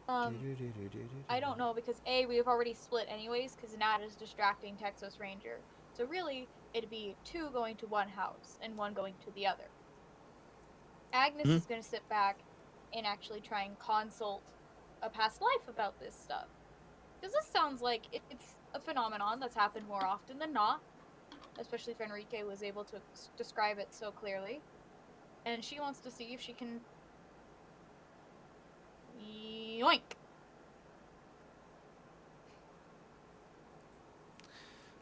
I don't know, because A, we've already split anyways, because Nat is distracting Texas Ranger. So really, it'd be 2 going to one house and 1 going to the other. Agnes is going to sit back and actually try and consult a past life about this stuff. Because this sounds like it's a phenomenon that's happened more often than not, especially if Enrique was able to describe it so clearly. And she wants to see if she can yoink.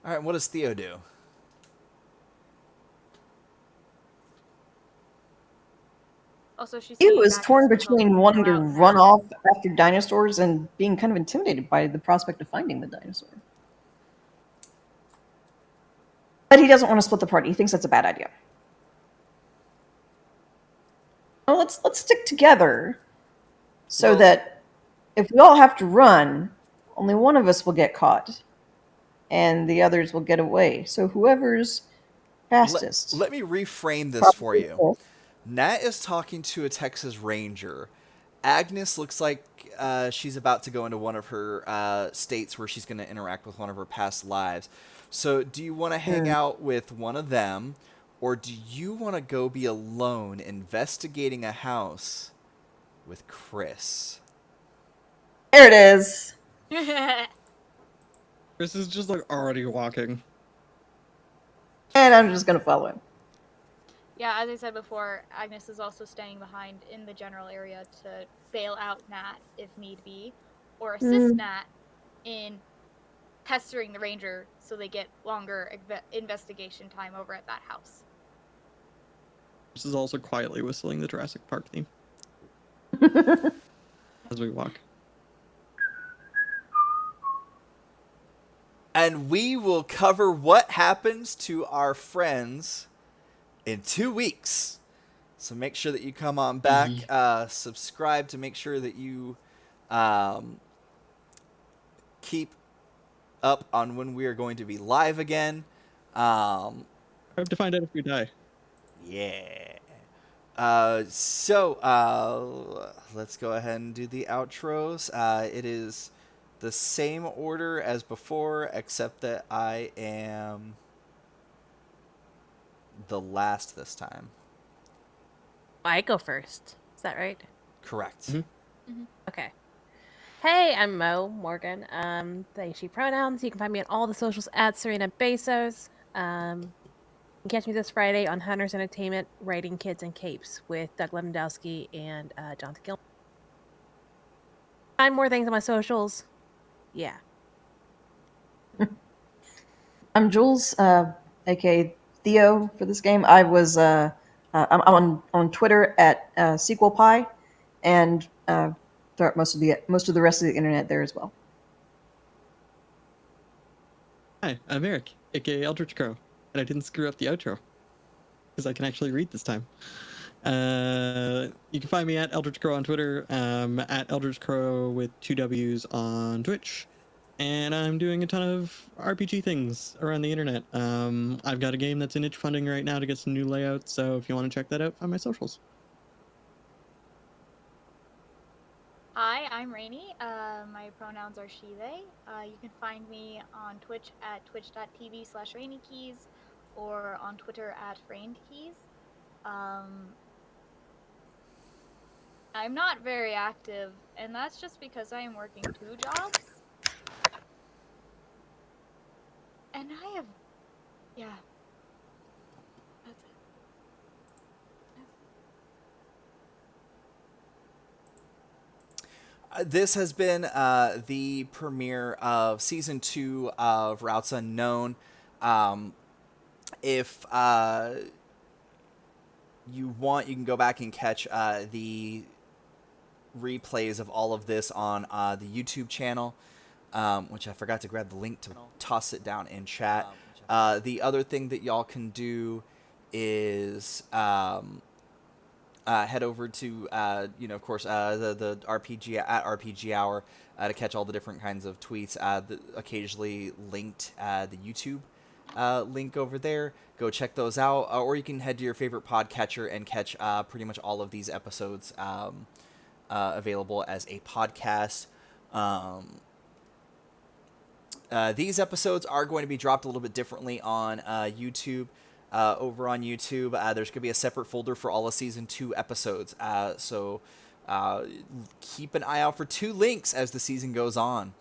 All right, what does Theo do? Also, she's He seeing was Agnes torn with a between wanting to round run map. off after dinosaurs and being kind of intimidated by the prospect of finding the dinosaur. But he doesn't want to split the party. He thinks that's a bad idea. Well, let's stick together so Well- that if we all have to run, only one of us will get caught, and the others will get away. So whoever's fastest. Let me reframe this for probably you. will. Nat is talking to a Texas Ranger. Agnes looks like she's about to go into one of her states where she's going to interact with one of her past lives. So do you want to hang out with one of them, or do you want to go be alone investigating a house with Chris? There it is. Chris is just like already walking. And I'm just going to follow him. Yeah, as I said before, Agnes is also staying behind in the general area to bail out Nat if need be, or assist Nat in pestering the ranger so they get longer investigation time over at that house. Chris is also quietly whistling the Jurassic Park theme as we walk. And we will cover what happens to our friends in 2 weeks. So make sure that you come on back, subscribe to make sure that you keep up on when we are going to be live again. I hope to find out if we die. Yeah. Let's go ahead and do the outros. It is the same order as before, except that I am the last this time. I go first. Is that right? Correct. Mm-hmm. Okay. Hey, I'm Morgan. They, she pronouns. You can find me on all the socials at Serena Bezos. You can catch me this Friday on Hunters Entertainment, Writing Kids and Capes with Doug Lewandowski and Jonathan Gilman. Find more things on my socials. Yeah. I'm Jules, aka Theo for this game. I'm on Twitter at Sequel Pie, and throughout most of the rest of the internet there as well. Hi, I'm Eric, aka Eldritch Crow, and I didn't screw up the outro because I can actually read this time. You can find me at Eldritch Crow on Twitter, at Eldritch Crow with 2 W's on Twitch, and I'm doing a ton of RPG things around the internet. I've got a game that's in itch funding right now to get some new layouts, so if you want to check that out, find my socials. Hi, I'm Rainy. My pronouns are she, they. You can find me on Twitch at twitch.tv/rainykeys or on Twitter at frainedkeys. I'm not very active, and that's just because I am working 2 jobs. And I have... yeah. That's it. This has been the premiere of Season 2 of Routes Unknown. If you want, you can go back and catch the replays of all of this on the YouTube channel, which I forgot to grab the link to toss it down in chat. The other thing that y'all can do is head over to, of course, the RPG at RPG Hour to catch all the different kinds of tweets. Occasionally linked the YouTube link over there. Go check those out, or you can head to your favorite podcatcher and catch pretty much all of these episodes available as a podcast. These episodes are going to be dropped a little bit differently on YouTube. Over on YouTube, there's going to be a separate folder for all of Season 2 episodes. So keep an eye out for 2 links as the season goes on.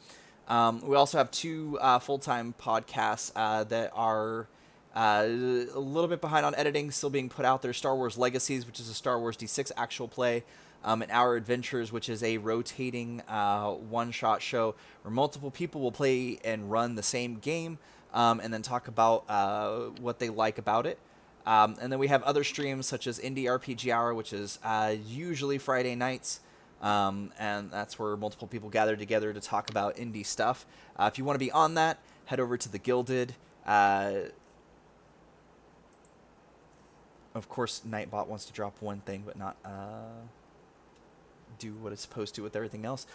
We also have 2 full-time podcasts that are a little bit behind on editing, still being put out there. Star Wars Legacies, which is a Star Wars D6 actual play. And Our Adventures, which is a rotating one-shot show where multiple people will play and run the same game. And then talk about what they like about it. And then we have other streams such as Indie RPG Hour, which is usually Friday nights. And that's where multiple people gather together to talk about indie stuff. If you want to be on that, head over to the Gilded. Of course, Nightbot wants to drop one thing, but not do what it's supposed to with everything else.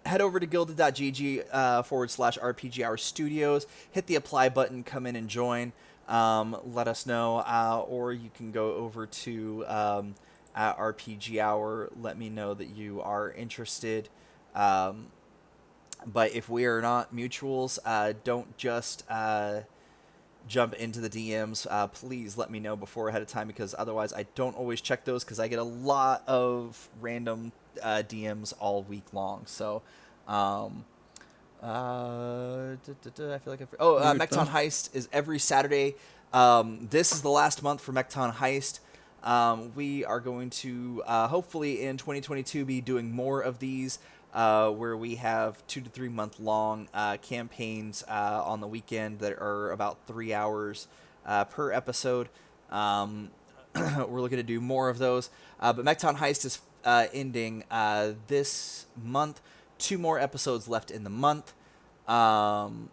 Head over to gilded.gg /RPGHour Studios. Hit the apply button, come in and join. Let us know. Or you can go over to at RPG Hour. Let me know that you are interested. But if we are not mutuals, don't just jump into the DMs. Please let me know before ahead of time, because otherwise I don't always check those, because I get a lot of random DMs all week long. So I feel like Mechton Heist is every Saturday. This is the last month for Mechton Heist. We are going to hopefully in 2022 be doing more of these, where we have 2 to 3 month long campaigns on the weekend that are about 3 hours per episode. We're looking to do more of those, but Mechton Heist is ending this month. 2 more episodes left in the month. And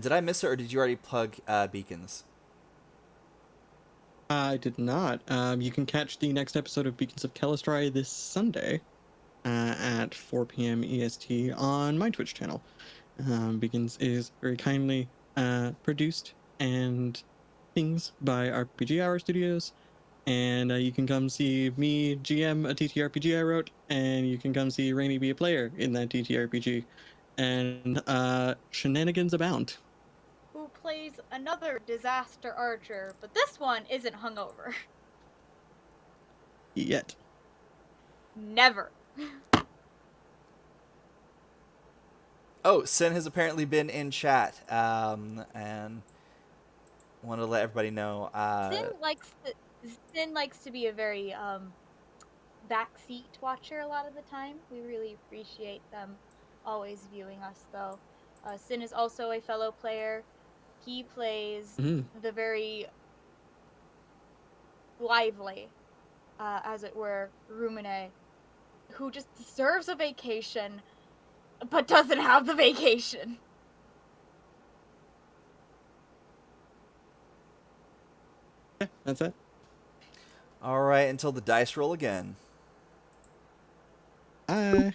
did I miss it, or did you already plug Beacons? I did not. You can catch the next episode of Beacons of Calistri this Sunday at 4 p.m. EST on my Twitch channel. Beacons is very kindly produced and things by RPGHour Studios. And you can come see me GM a TTRPG I wrote, and you can come see Rainy be a player in that TTRPG. And shenanigans abound. Who plays another disaster archer, but this one isn't hungover. Yet. Never. Oh, Sin has apparently been in chat, and want to let everybody know. Sin likes to be a very backseat watcher a lot of the time. We really appreciate them always viewing us, though. Sin is also a fellow player. He plays the very lively, as it were, Rumine, who just deserves a vacation, but doesn't have the vacation. Yeah, that's it. All right, until the dice roll again. Bye.